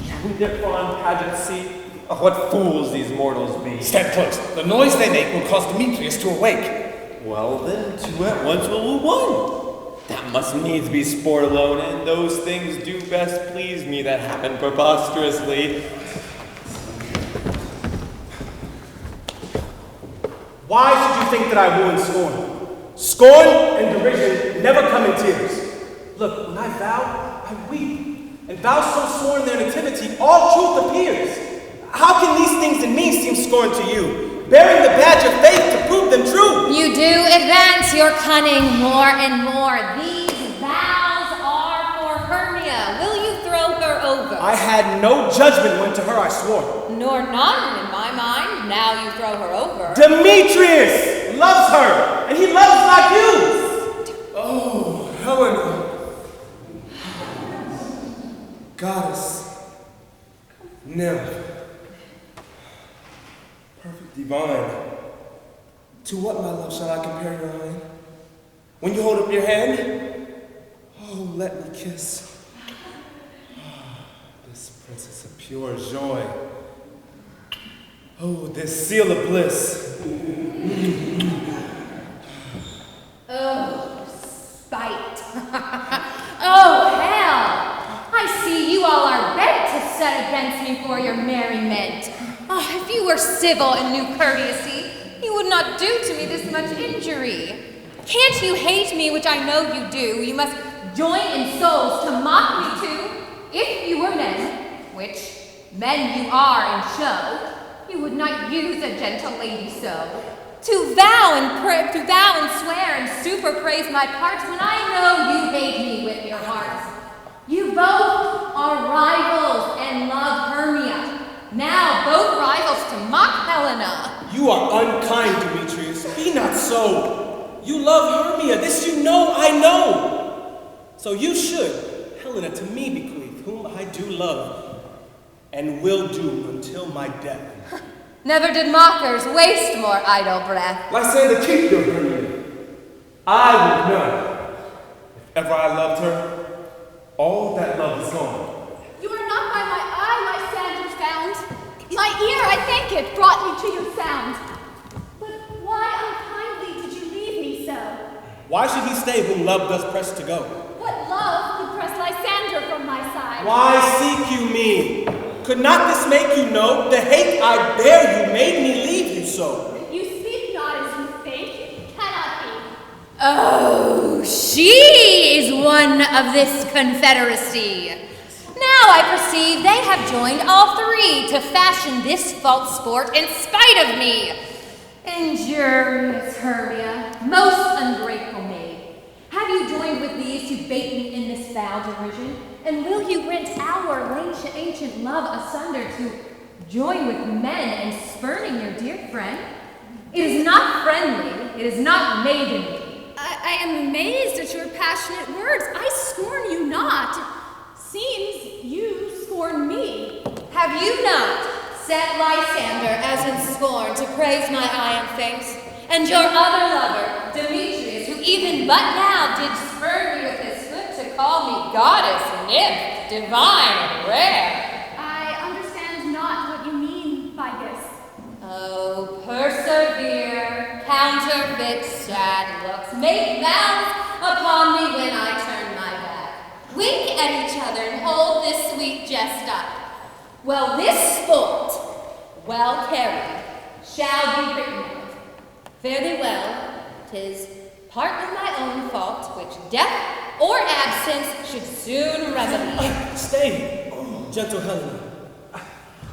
Can we their fond pageant see? Oh, what fools these mortals be. Stand close. The noise they make will cause Demetrius to awake. Well, then, two at once will woo one. That must needs be sport alone, and those things do best please me that happen preposterously. Why should you think that I woo and scorn? Scorn and derision never come in tears. Look, when I vow, I weep. And vows so sworn in their nativity, all truth appears. How can these things in me seem scorn to you? Bearing the badge of faith to prove them true. You do advance your cunning more and more. These vows are for Hermia. Will you throw her over? I had no judgment when to her I swore. Nor none in my mind, now you throw her over. Demetrius loves her, and he loves like you. Oh, Helena. Goddess. Nymph. Perfect divine. To what, my love, shall I compare your line? When you hold up your hand, oh, let me kiss. This princess of pure joy. Oh, this seal of bliss. Oh, spite. Oh, hell. I see you all are bent to set against me for your merriment. Oh, if you were civil and knew courtesy, you would not do to me this much injury. Can't you hate me, which I know you do? You must join in souls to mock me too. If you were men, which men you are in show, you would not use a gentle lady so. To vow and swear and super praise my parts when I know you hate me with your hearts. You both are rivals and love Hermia. Now both rivals to mock Helena. You are unkind, Demetrius. Be not so. You love Hermia. This you know, I know. So you should, Helena, to me bequeath, whom I do love, and will do until my death. Never did mockers waste more idle breath. Lysander, keep your Hermia. I would know. If ever I loved her, all that love is gone. You are not by my eye, Lysander found. My ear, I thank it, brought me to your sound. But why unkindly did you leave me so? Why should he stay whom love does press to go? What love could press Lysander from my side? Why seek you me? Could not this make you know the hate I bear you made me leave you so? You speak not as you think. It cannot be. Oh, she is one of this confederacy. Now I perceive they have joined all three to fashion this false sport in spite of me. Injurious Hermia, most ungrateful maid. Have you joined with these to bait me in this foul derision? And will you rent our ancient love asunder to join with men and spurning your dear friend? It is not friendly, it is not maidenly. I am amazed at your passionate words. I scorn you not. Seems you scorn me. Have you not set Lysander as in scorn to praise my iron face? And your other lover, Demetrius, who even but now did spurn me with his foot to call me goddess, nymph, divine, and rare. I understand not what you mean by this. Oh, persevere, counterfeit sad looks, make vows upon me when I turn my back. Wink at each other and hold this sweet jest up. Well, this sport, well carried, shall be written of. Fare thee well, 'tis partly my own fault, which death or absence should soon remedy. Stay, gentle Helena.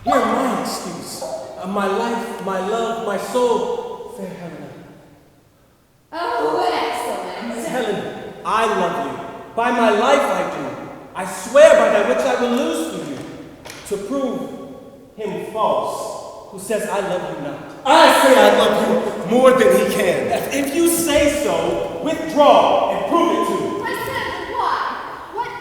Hear my excuse. My life, my love, my soul, fair Helena. Oh, excellent. Helena, I love you. By my life I do. I swear by that which I will lose for you, to prove him false, who says I love you not. I say I love you more than he can. If you say so, withdraw and prove it to me. I said why? What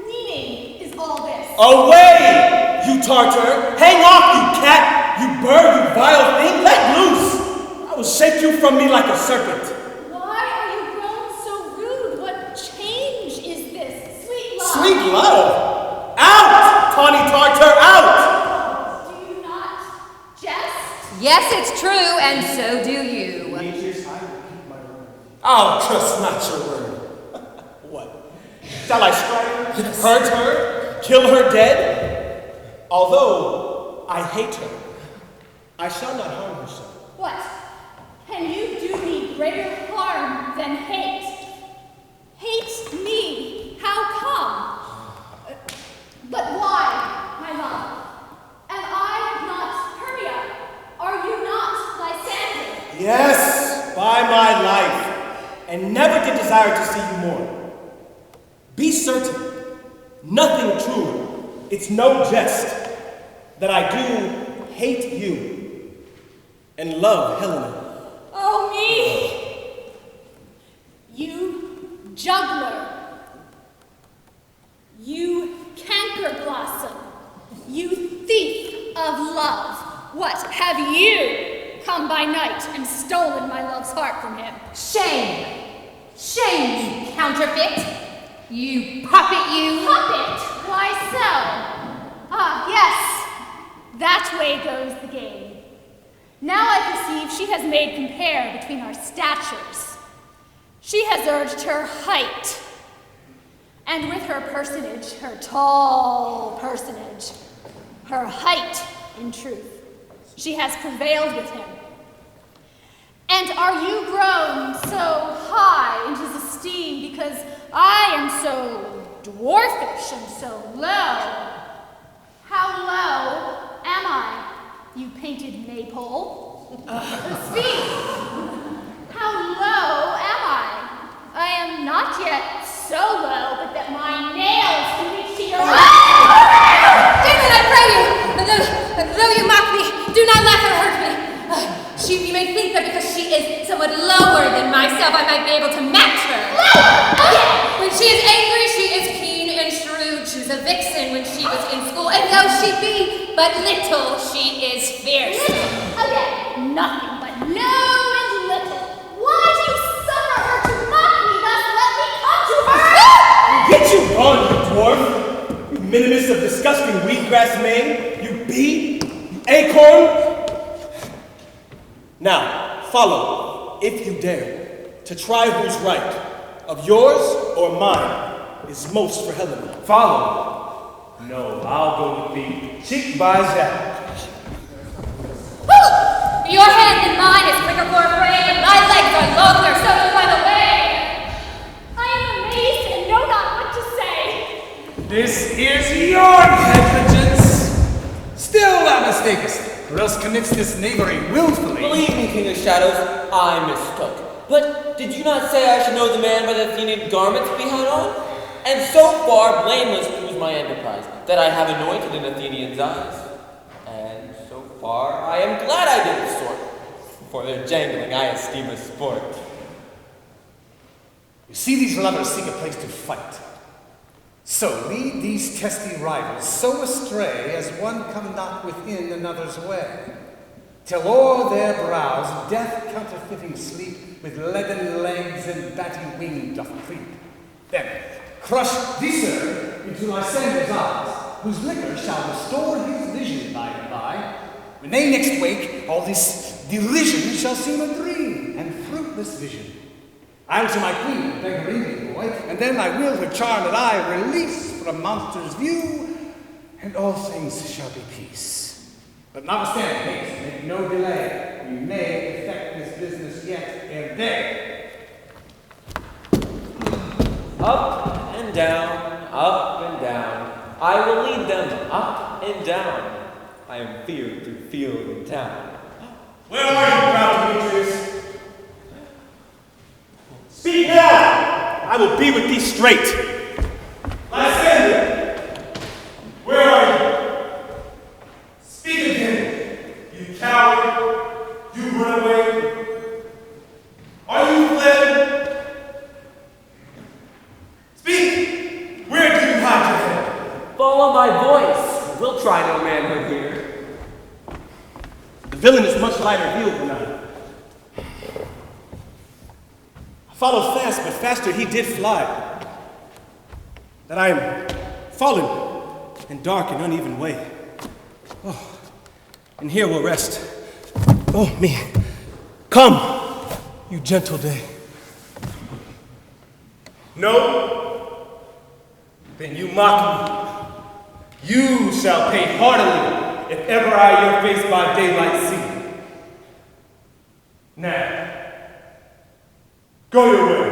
meaning is all this? Away, you Tartar! Hang off, you cat! You bird, you vile thing! Let loose! I will shake you from me like a serpent. Why are you grown so rude? What change is this? Sweet love! Sweet love! Out, tawny Tartar, out! Do you not Yes, it's true, and so do you. Demetrius, I will keep my word. Oh, trust not your word. What? Shall I strike her, hurt her, kill her dead? Although I hate her, I shall not harm her so. What? Can you do me greater harm than hate? Hate me? How come? But why, my love? Am I not Hermia? Are you not Lysander? Yes, by my life, and never did desire to see you more. Be certain, nothing truer, it's no jest, that I do hate you and love Helena. Oh, me! You juggler. You canker blossom. You thief of love. What, have you come by night and stolen my love's heart from him? Shame! Shame, you counterfeit! You puppet, you! Puppet? Why so? Ah, yes. That way goes the game. Now I perceive she has made compare between our statures. She has urged her height, and with her personage, her tall personage, her height, in truth, she has prevailed with him. And are you grown so high in his esteem because I am so dwarfish and so low? How low am I, you painted maypole? Speak! How low am I? I am not yet so low, but that my nails can reach to your David, I pray you, though you mock me, do not laugh or hurt me. You may think that because she is somewhat lower than myself, I might be able to match her. When she is angry, she is keen and shrewd. She's a vixen when she was in school, and though she be but little, she is fierce. Again, nothing but low and little. Why do you suffer her to mock me? Thus let me come to her. Get you gone, you dwarf! You minimus of disgusting wheatgrass mane! You bee! You acorn! Now, follow, if you dare, to try who's right, of yours or mine, is most for Helena. Follow? No, I'll go with thee. Cheek by jowl. Your hand in mine is quicker for a prey, and my legs are longer, so do by the way. I am amazed and know not what to say. This is your negligence. Still thou mistakest, or else commits this knavery willfully. Believe me, King of Shadows, I mistook. But did you not say I should know the man by the Athenian garments he had on? And so far blameless proves my enterprise, that I have anointed an Athenian's eyes. And so far I am glad I did the sort, for their jangling I esteem a sport. You see these lovers seek a place to fight. So lead these testy rivals so astray as one come not within another's way, till o'er their brows death counterfeiting sleep with leaden legs and batty wing doth creep. Then crush Viscer into Lysander's eyes, whose liquor shall restore his vision by and by. When they next wake, all this derision shall seem a dream and fruitless vision. I'll to my queen beg her Indian boy, and then I will her charmed eye release from monster's view, and all things shall be peace. But notwithstanding haste, make no delay. We may effect this business yet ere day. Up and down, up and down. I will lead them up and down. I am feared through field and town. Where are you, proud Demetrius? Speak now! I will be with thee straight. Lysander! Where are you? Speak again, you coward! You run away! Are you fled? Speak! Where do you hide your head? Follow my voice. We'll try no manhood here. The villain is much lighter heeled than I. I followed fast, but faster he did fly. That I am fallen in dark and uneven way. Oh, and here we'll rest. Oh, me. Come, you gentle day. No? Then you mock me. You shall pay heartily if ever I your face by daylight see. Now, go your way.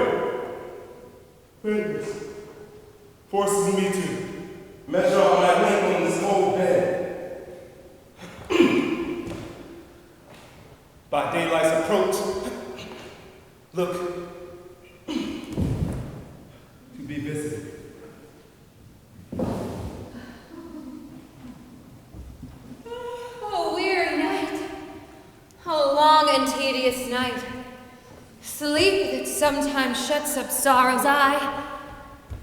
Goodness forces me to measure out my length on this whole bed. By daylight's approach, look to be visited. Oh, weary night. Oh, long and tedious night. Sleep that sometimes shuts up sorrow's eye.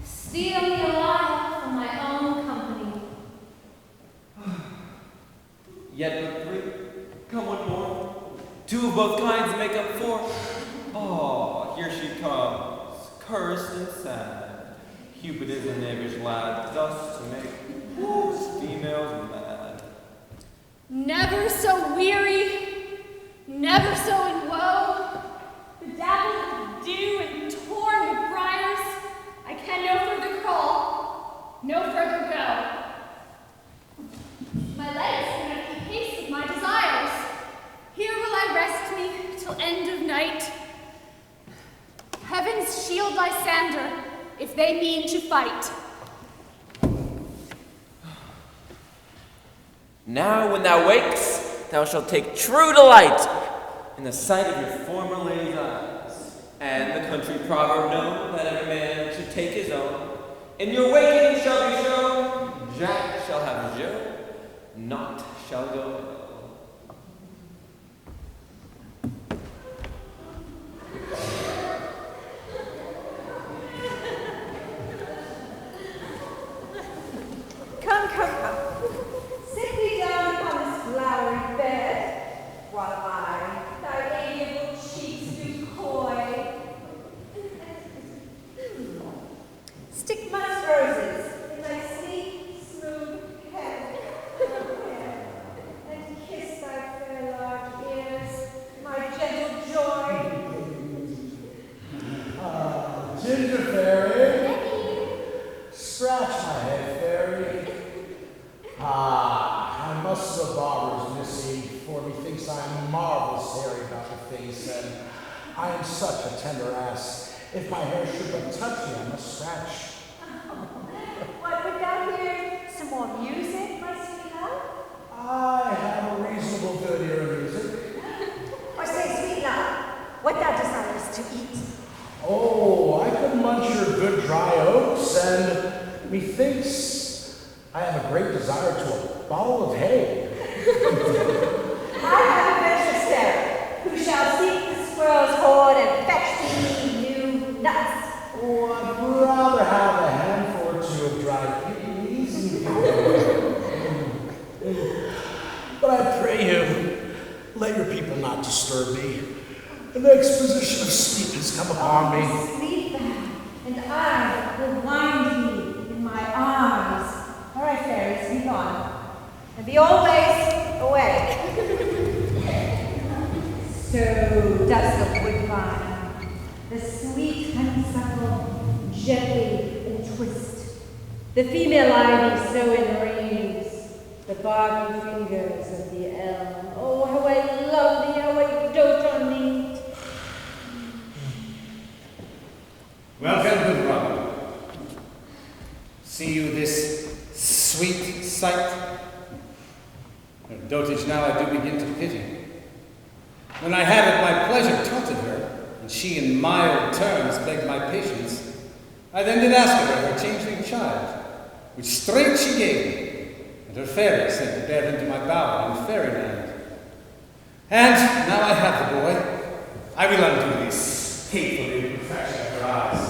Steal me alive from my own company. Yet but three. Come one more. Two of both kinds make up four. Oh, here she comes, cursed and sad. Cupid is a knavish lad, thus to make most females mad. Never so weary, never so in woe, bedabbled with dew and torn with briars, I can no further crawl, no further go. My legs cannot keep pace with my desires. Here will I rest me till end of night. Heavens shield Lysander, if they mean to fight. Now when thou wakes, thou shalt take true delight in the sight of your former lady's eyes, and the country proverb known that every man should take his own. In your waking shall be shown, Jack shall have Joe, naught shall go ill. Come. Sit thee down upon this flowery bed, while I thy amiable cheeks do coy. Stick my roses in thy sleek, smooth head, and kiss thy fair large ears, my gentle joy. Ginger fairy. Scratch my head, fairy. I must the barber's missing, for methinks I am marvelous hairy about the face, and I am such a tender ass. If my hair should but touch me, I must scratch. What, would thou hear some more music, my sweetheart? I have a reasonable good ear of music. Or say, sweet love, what thou desirest to eat? Oh, I could munch your good dry oats, and methinks I have a great desire to a bottle of hay. I have a venture who shall seek the squirrel's hoard and fetch thee new nuts. Oh, I'd rather have a handful or two of dried peas. But I pray you, let your people not disturb me. An exposition of sleep has come upon me. Sleep thou, and I will wind thee in my arms. All right, fairy, sleep on. And be always awake. So does the woodbine, the sweet honeysuckle, gently entwist. The female ivy so enrings the barky fingers of the elm. Oh, how I love thee, how I dote on thee. Welcome, good Robin. See you this sweet sight? Her dotage now I do begin to pity. When I had at my pleasure taunted her, and she in mild terms begged my patience, I then did ask of her changeling child, which straight she gave me, and her fairy sent to bear him to my bower in fairyland. And now I have the boy, I will undo this hateful imperfection of her eyes.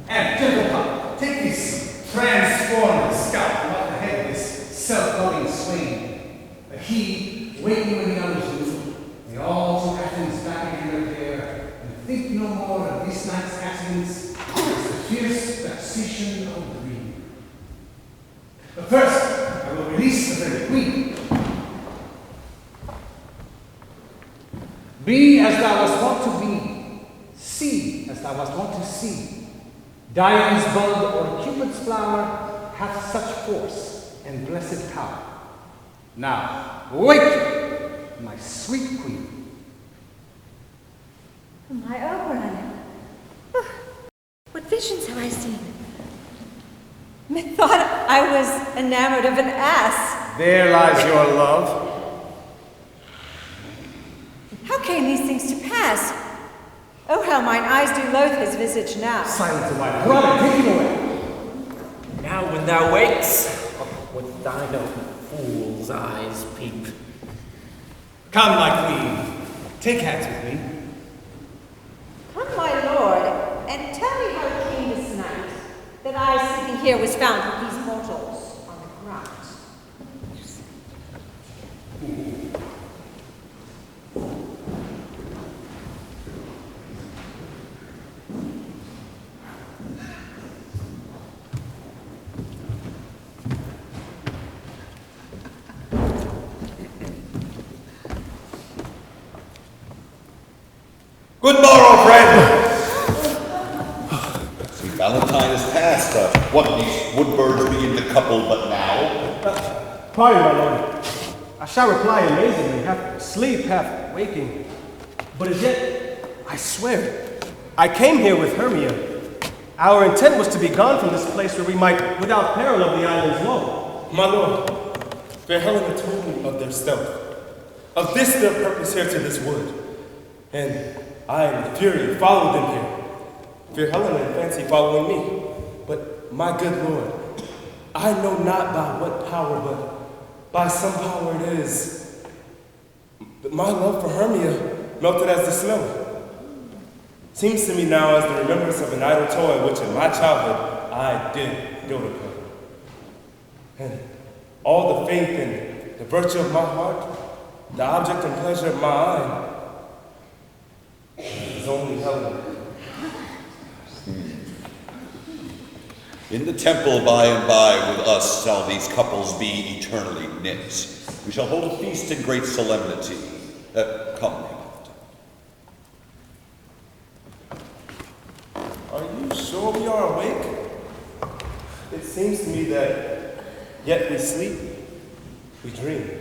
And, gentle pup, take this transformed scalp from off the head of this self-loving swain, that he, waiting when the others do, may all to Athens back again repair, and think no more of this night's accidents as the fierce vexation of the dream. But first, I will release the very queen. Be as thou wast wont to be. See as thou wast wont to see. Dian's bud or Cupid's flower hath such force and blessed power. Now, wake, my sweet queen. My Oberon. Oh, what visions have I seen? Methought I was enamored of an ass. There lies your love. How came these things to pass? Oh, how mine eyes do loathe his visage now. Silence, my brother, take him away. Now when thou wakes, with thine own fool's eyes peep. Come, my queen. Take hands with me. Come, my lord, and tell me how it came this night that I, sitting here, was found with these mortals on the ground. Good morrow, friend! Sweet Valentine is past. What these wood birds begin to couple but now? Pardon, my lord. I shall reply amazingly, half asleep, half waking. But as yet, I swear, I came here with Hermia. Our intent was to be gone from this place where we might, without peril of the island's law. My lord, fair Helena told me of their stealth, of this their purpose here to this wood. And I, in fury, followed them here. Fair Helena in fancy following me. But my good lord, I know not by what power, but by some power it is. But my love for Hermia melted as the snow. Seems to me now as the remembrance of an idle toy which in my childhood I did dote upon. And all the faith and the virtue of my heart, the object and pleasure of my eye, is only Helena. In the temple by and by with us shall these couples be eternally knit. We shall hold a feast in great solemnity. Come, Are you sure we are awake? It seems to me that yet we sleep, we dream.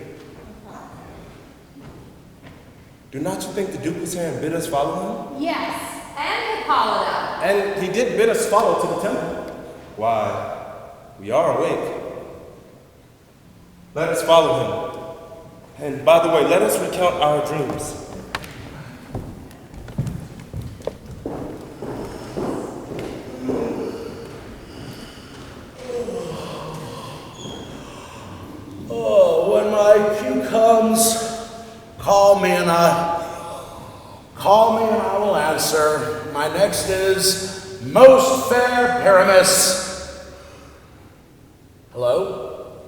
Do not you think the Duke was here and bid us follow him? Yes, and Hippolyta. And he did bid us follow to the temple. Why, we are awake. Let us follow him. And by the way, let us recount our dreams. Oh, when my cue comes, call me and I will answer. My next is most fair Pyramus. Hello?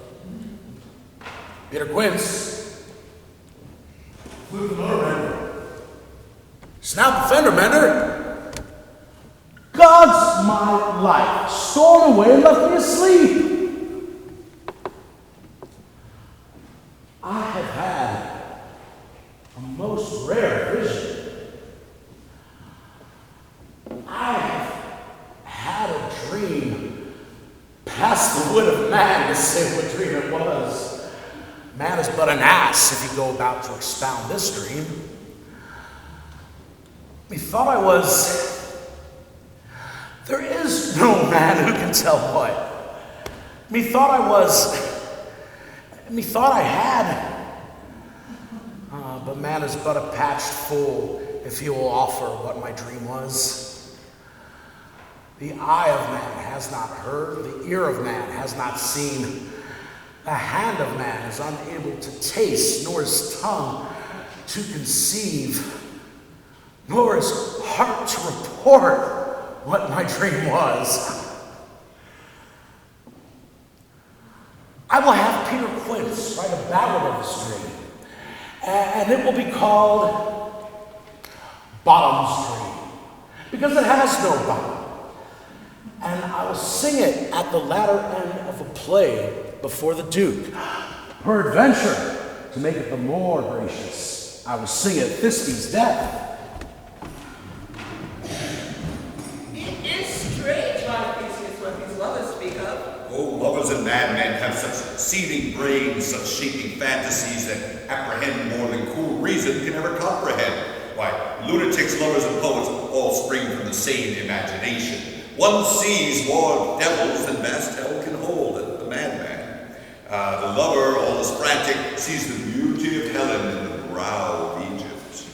Peter Quince. Flip the motor mender. Snap the fender mender. God's my life. Soared away and left me asleep. I have had a most rare vision. I have had a dream past the wit of man to say what dream it was. Man is but an ass if you go about to expound this dream. Methought I was. There is no man who can tell what. Methought I was. Methought I had. But man is but a patched fool if he will offer what my dream was. The eye of man has not heard, the ear of man has not seen. The hand of man is unable to taste, nor his tongue to conceive, nor his heart to report what my dream was. I will have Peter Quince write a ballad of this dream, and it will be called Bottom's Dream, because it has no bottom. And I will sing it at the latter end of a play before the Duke. Peradventure, to make it the more gracious, I was singing Thisbe's death. It is strange, my Theseus, what these lovers speak of. Oh, lovers and madmen have such seething brains, such shaping fantasies that apprehend more than cool reason can ever comprehend. Why, lunatics, lovers, and poets all spring from the same imagination. One sees more devils than vast hell can hold, the madman. The lover, all is frantic, sees the beauty of Helen in the brow of Egypt.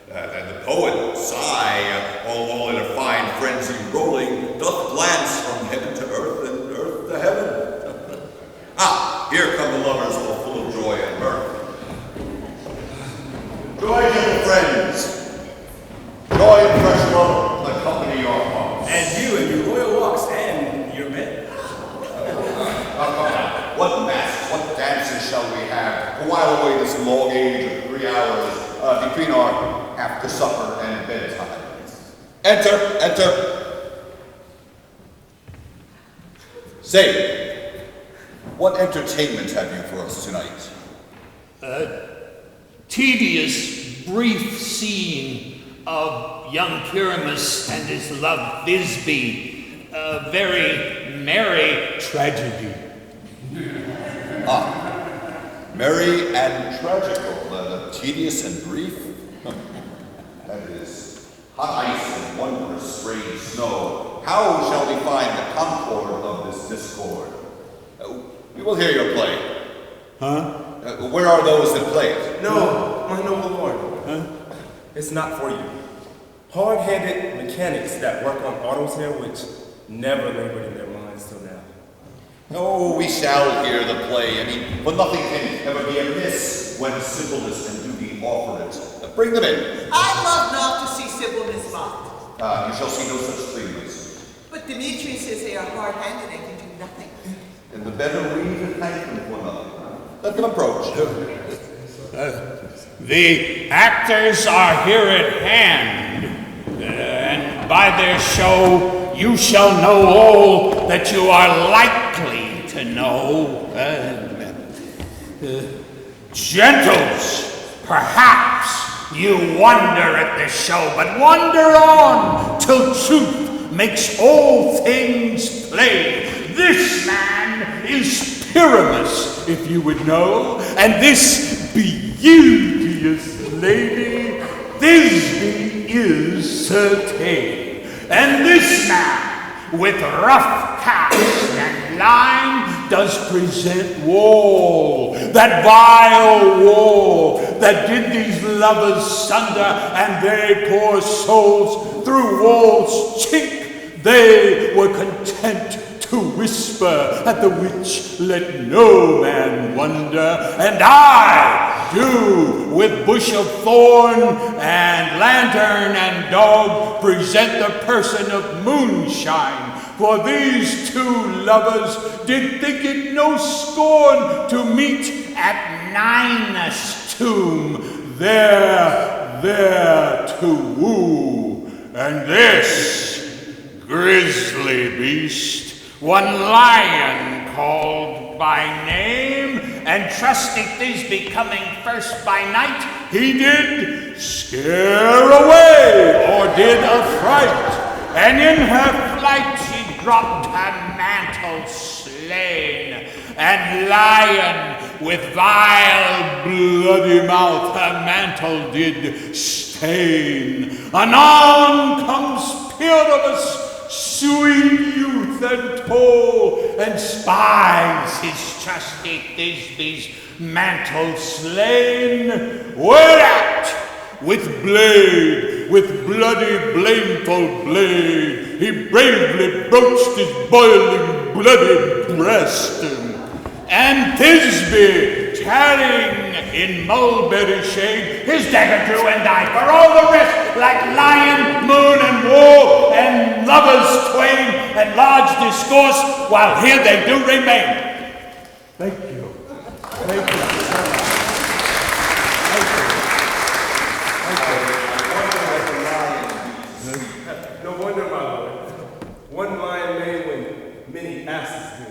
And the poet, sigh, all in a fine frenzy rolling, doth glance from heaven to earth and earth to heaven. Here come the lovers, all full of joy and mirth. Joy, gentle friends. Joy and fresh love accompany your hearts. And you and your royal walks and your men. What masks, what dances shall we have to while away this long age of 3 hours between our after supper and bedtime? Enter, enter. Say, what entertainment have you for us tonight? Tedious, brief scene of young Pyramus and his love Thisbe. A very merry tragedy. Merry and tragical, tedious and brief. That is hot ice and wondrous strange snow. How shall we find the concord of this discord? We will hear your play. Huh? Where are those that play it? No, my noble lord. Huh? It's not for you. Hard-handed mechanics that work on autos here, which never labored in their minds till now. Oh, we shall hear the play. I mean, but nothing can ever be amiss when simpleness and duty offer it. Bring them in. I love not to see simpleness mocked. You shall see no such thing, Lucy. But Demetrius says they are hard-handed and can do nothing. And the better we to thank them for nothing. Let them approach. The actors are here at hand, and by their show you shall know all that you are likely to know. Gentles, perhaps you wonder at the show, but wonder on till truth makes all things plain. This man is Pyramus, if you would know, and this beauteous lady, Thisbe is certain. And this man, with rough cast and line, does present woe, that vile woe that did these lovers sunder, and they, poor souls, through walls chink, they were content to whisper at the which let no man wonder, and I do with bush of thorn and lantern and dog present the person of moonshine. For these two lovers did think it no scorn to meet at Ninus' tomb, there to woo. And this grisly beast, one lion called by name, and trusty Thisbe coming first by night, he did scare away, or did affright, and in her flight she dropped her mantle slain, and lion with vile bloody mouth her mantle did stain. Anon comes Pyramus, sweet youth and tall, and spies his trusty Thisbe's mantle slain, whereat with bloody blameful blade, he bravely broached his boiling bloody breast, and Thisbe, tarrying in mulberry shade, his dagger drew and died. For all the rest, like lion, moon, and war, and lovers twain, and large discourse, while here they do remain. Thank you. Thank you. No wonder, my lord. One lion may when many asses do.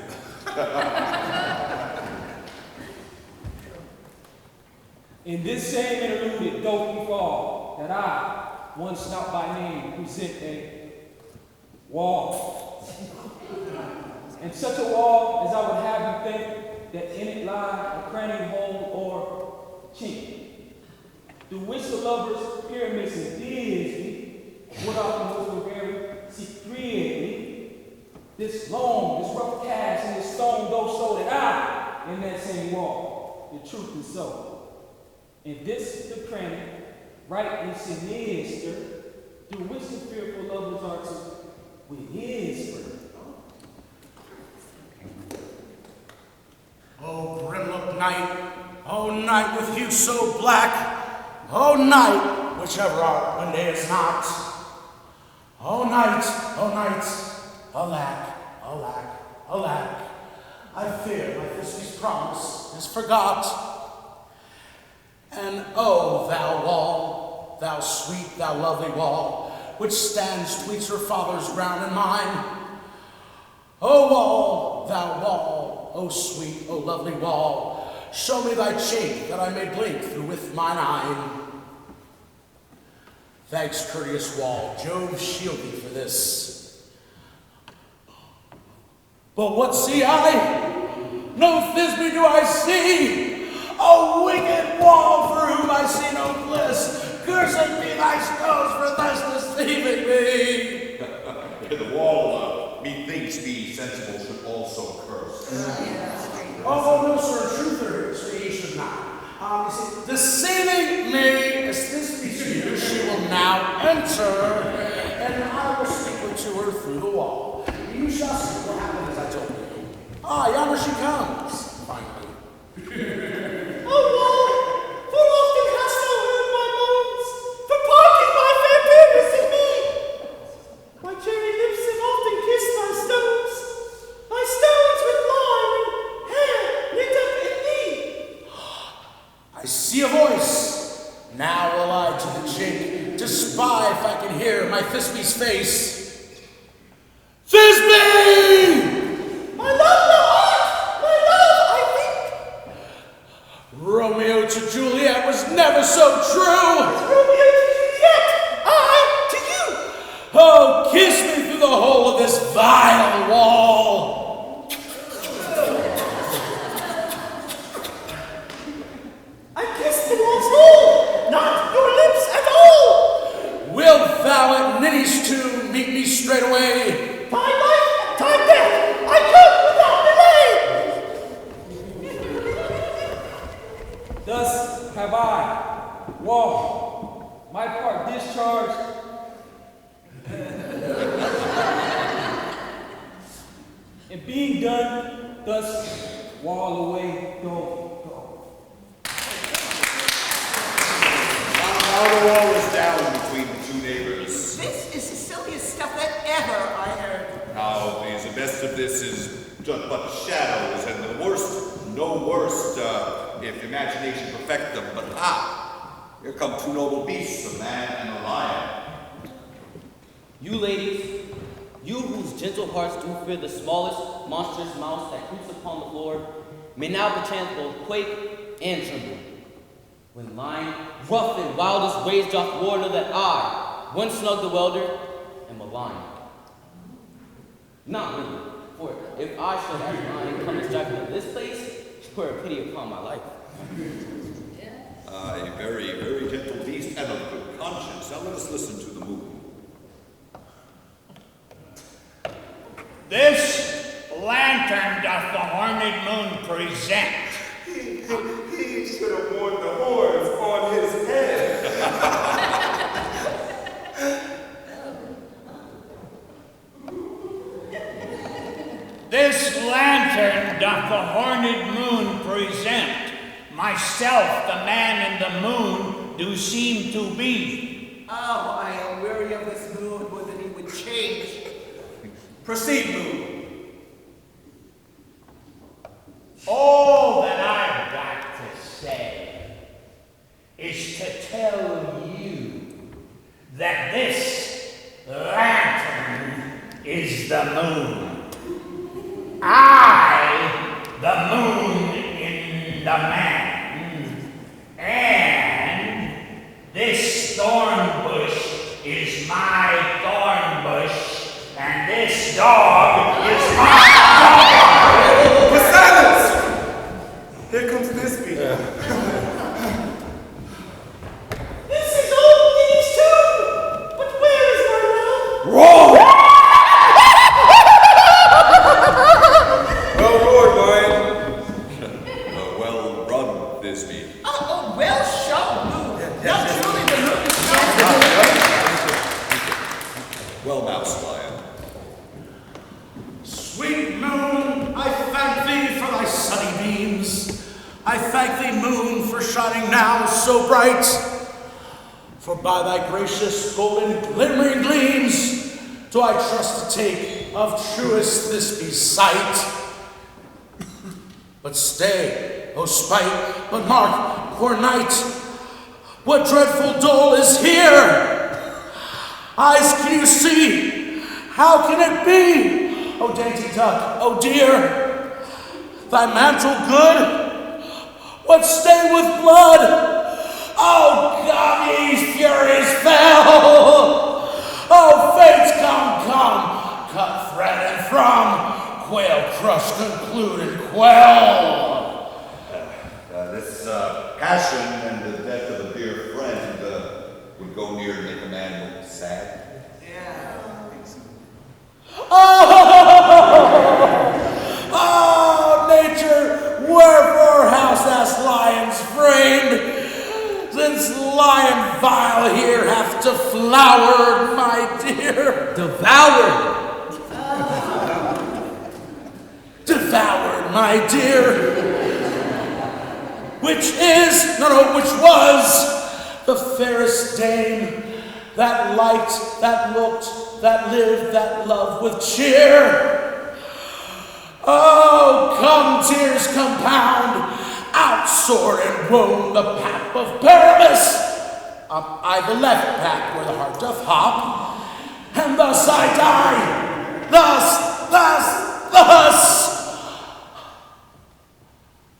In this same interlude doth befall that I, one not by name, present a wall. And such a wall as I would have you think that in it lie a cranny hole or chink, through which the lovers' pyramids and dizzy would often look very secretly. This long, this rough cast, and this stone though so that I, in that same wall, the truth is so. And this the cranny, rightly sinister, through which the fearful lovers are to whisper. Oh, grim-look night, oh night with hue so black, oh night, whichever art when day is not. Oh night, alack, alack, alack, I fear my Thisbe's promise is forgot. And oh, thou wall, thou sweet, thou lovely wall, which stands twixt her father's ground and mine. O wall, thou wall, O sweet, O lovely wall, show me thy chink that I may blink through with mine eye. Thanks, courteous wall, Jove shield thee for this. But what see I? No Thisbe do I see, a wicked wall for whom I see no bliss. Cursed be thy stones for thus deceiving me. The wall, methinks be sensible, should also curse. Oh, no, sir, truther, so he should not. You see, deceiving me as this be you, she will now enter, and I will speak to her through the wall. You shall see what happens as I told you. Ah, yonder she comes, finally. Oh, wall, for often hast thou heard my moans, for parting my fair purpose in me. My cherry lips have often kissed thy stones with lime and hair knit up in thee. I see a voice. Now will I to the chink to spy if I can hear my Thisbe's face. Thisbe! My love, thou art! My love, I think! Romeo to Juliet was never so true! Romeo to Juliet! I to you! Oh, kiss me through the hole of this vile wall! I kiss the wall's hole, not your lips at all! Wilt thou at Ninny's tomb meet me straight away? Thy life, thy death, I come without delay! Thus have I, wall, my part discharged. And being done, thus wall away, go. Now the wall is down between the two neighbors. This is the silliest stuff that ever I heard. Now, the best of this is just but shadows, and the worst, no worst, if imagination perfect them. But here come two noble beasts, a man and a lion. You ladies, you whose gentle hearts do fear the smallest monstrous mouse that creeps upon the floor, may now perchance both quake and tremble. When lying rough and wild as waves doth war, know that I, one snug the welder, am maligned. Not really, for if I should as mine come and strike into this place, twere a pity upon my life. A very, very gentle beast and of good conscience. Now let us listen to the moon. This lantern doth the horned moon present. He should have worn the horns on his head. This lantern doth the horned moon present. Myself, the man in the moon, do seem to be. Oh, I am weary of this moon, would that he would change. Proceed, moon. All that I've got to say is to tell you that this lantern is the moon. I, the moon in the man, and This dog is my For silence! Here comes Thisbe. This is old news too! But where is my love? Roar! Well roared, Lion. Well run, Thisbe. Oh, well shown, Moon. Now truly the moon is Well moused, Lion. Sweet moon, I thank thee for thy sunny beams. I thank thee, moon, for shining now so bright. For by thy gracious golden glimmering gleams do I trust to take of truest Thisbe's sight. But stay, O spite, but mark, poor knight, what dreadful dole is here? Eyes, can you see? How can it be? O dainty duck, O dear, thy mantle good? What stain with blood? Oh God, these furies fell! Oh fates, come, cut thread and from, quail crush, conclude and quell. This passion and the death of a dear friend would go near to make a man look sad. Oh, nature, wherefore hast thou lions framed? Since lion vile here hath deflowered, my dear. Devoured! Devoured, my dear. Which is, no, which was the fairest dame that liked, that looked, that lived, that loved with cheer. Oh, come, tears compound, out sword and roam the path of Paramus. I the left path where the heart doth hop, and thus I die, thus.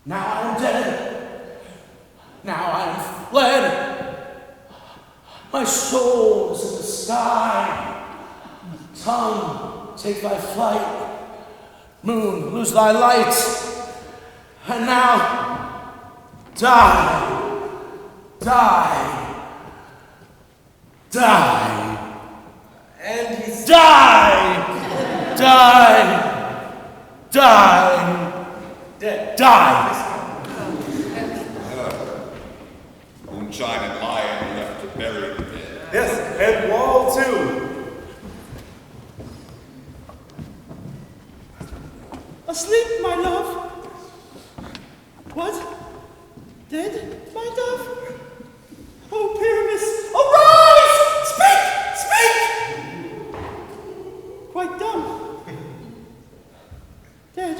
Now I am dead, now I am fled, my soul is in the sky. Tongue, take thy flight, moon, lose thy light, and now die. And he's Die! Moonshine and Lion left to bury the dead. yes, and Wall too. Asleep, my love. What? Dead, my dove? Oh, Pyramus, arise! Speak! Quite dumb. Dead.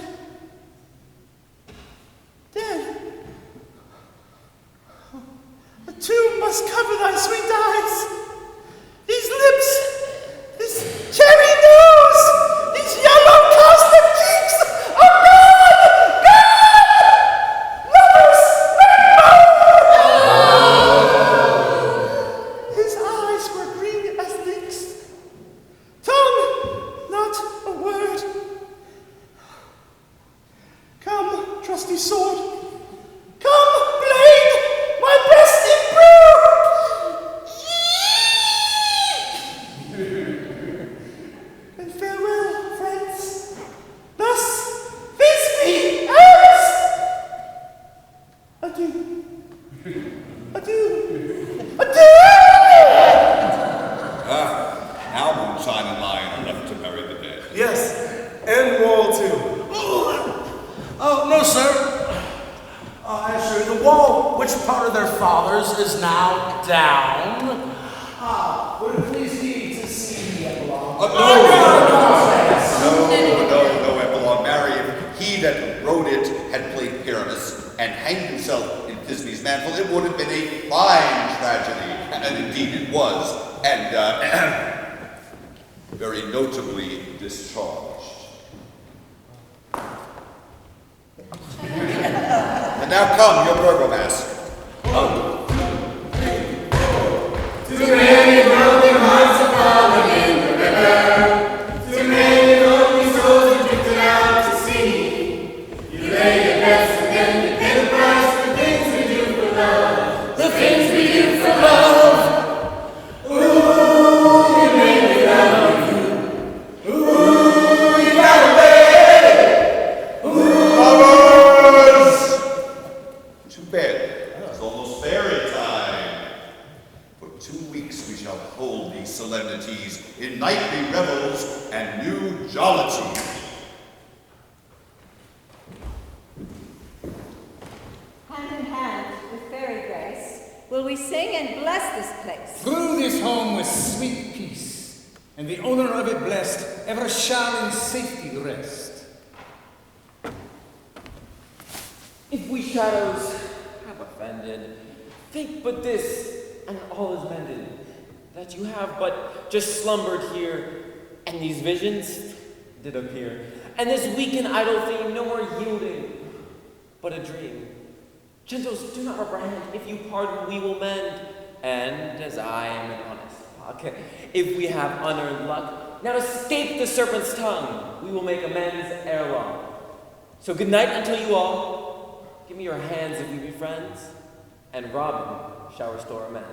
A tomb must cover thy sweet eyes. These lips, this cherry nose, these yellow costed cheeks. Oh God! Lovers, his eyes were green as Nyx. Tongue, not a word. Come, trusty sword. Come, blade, my best improve. And farewell, friends. Thus, Thisbe ends. Adieu. Now Moonshine and Lion are left to bury the dead. Yes, and Wall too. Oh, no, sir. I assure you, the wall, which part of their fathers is now down. Would it please me to see the epilogue? No, Epilogue. Marry, if he that wrote it had played Pyramus and hanged himself in Thisbe's mantle, it would have been a fine tragedy. And indeed it was. And very notably discharged. And now come, your burgomaster. Too many broken hearts have fallen in the river. Too many expertise in nightly revels and new jollity. Hand in hand with fairy grace, will we sing and bless this place? Through this home with sweet peace, and the owner of it blessed, ever shall in safety rest. If we shadows have offended, think but this, and all is mended, that you have but just slumbered here, and these visions did appear, and this weak and idle theme no more yielding, but a dream. Gentles, do not reprehend. If you pardon, we will mend. And as I am an honest pocket, if we have unearned luck, now escape the serpent's tongue. We will make amends ere long. So good night until you all. Give me your hands if we be friends, and Robin shall restore amends.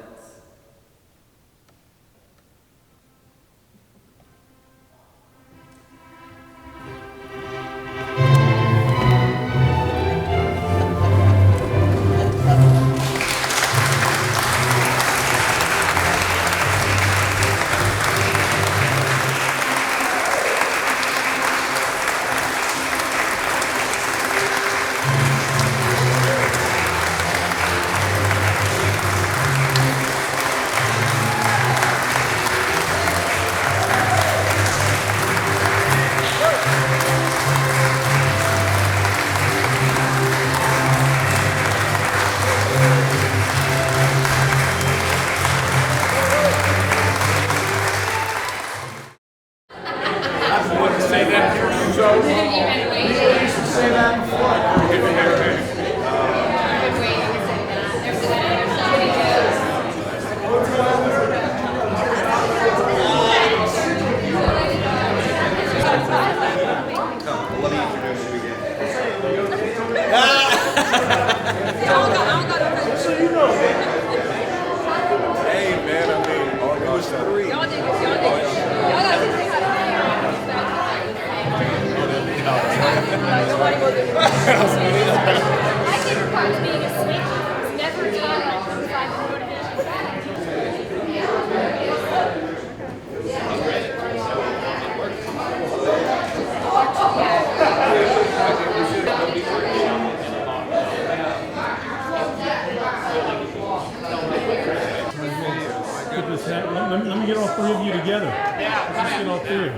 Let me get all three of you together. Let's get all three.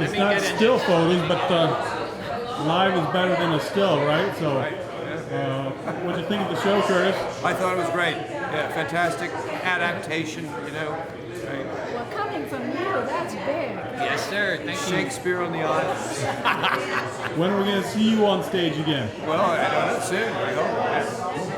It's not still photos, but live is better than a still, right? So, what do you think of the show, Curtis? I thought it was great. Yeah, fantastic adaptation, you know. Right. Well, coming from you, that's big. Yes, sir. Thank you. Shakespeare on the island. When are we going to see you on stage again? Well, I don't know, soon, I hope. Yeah.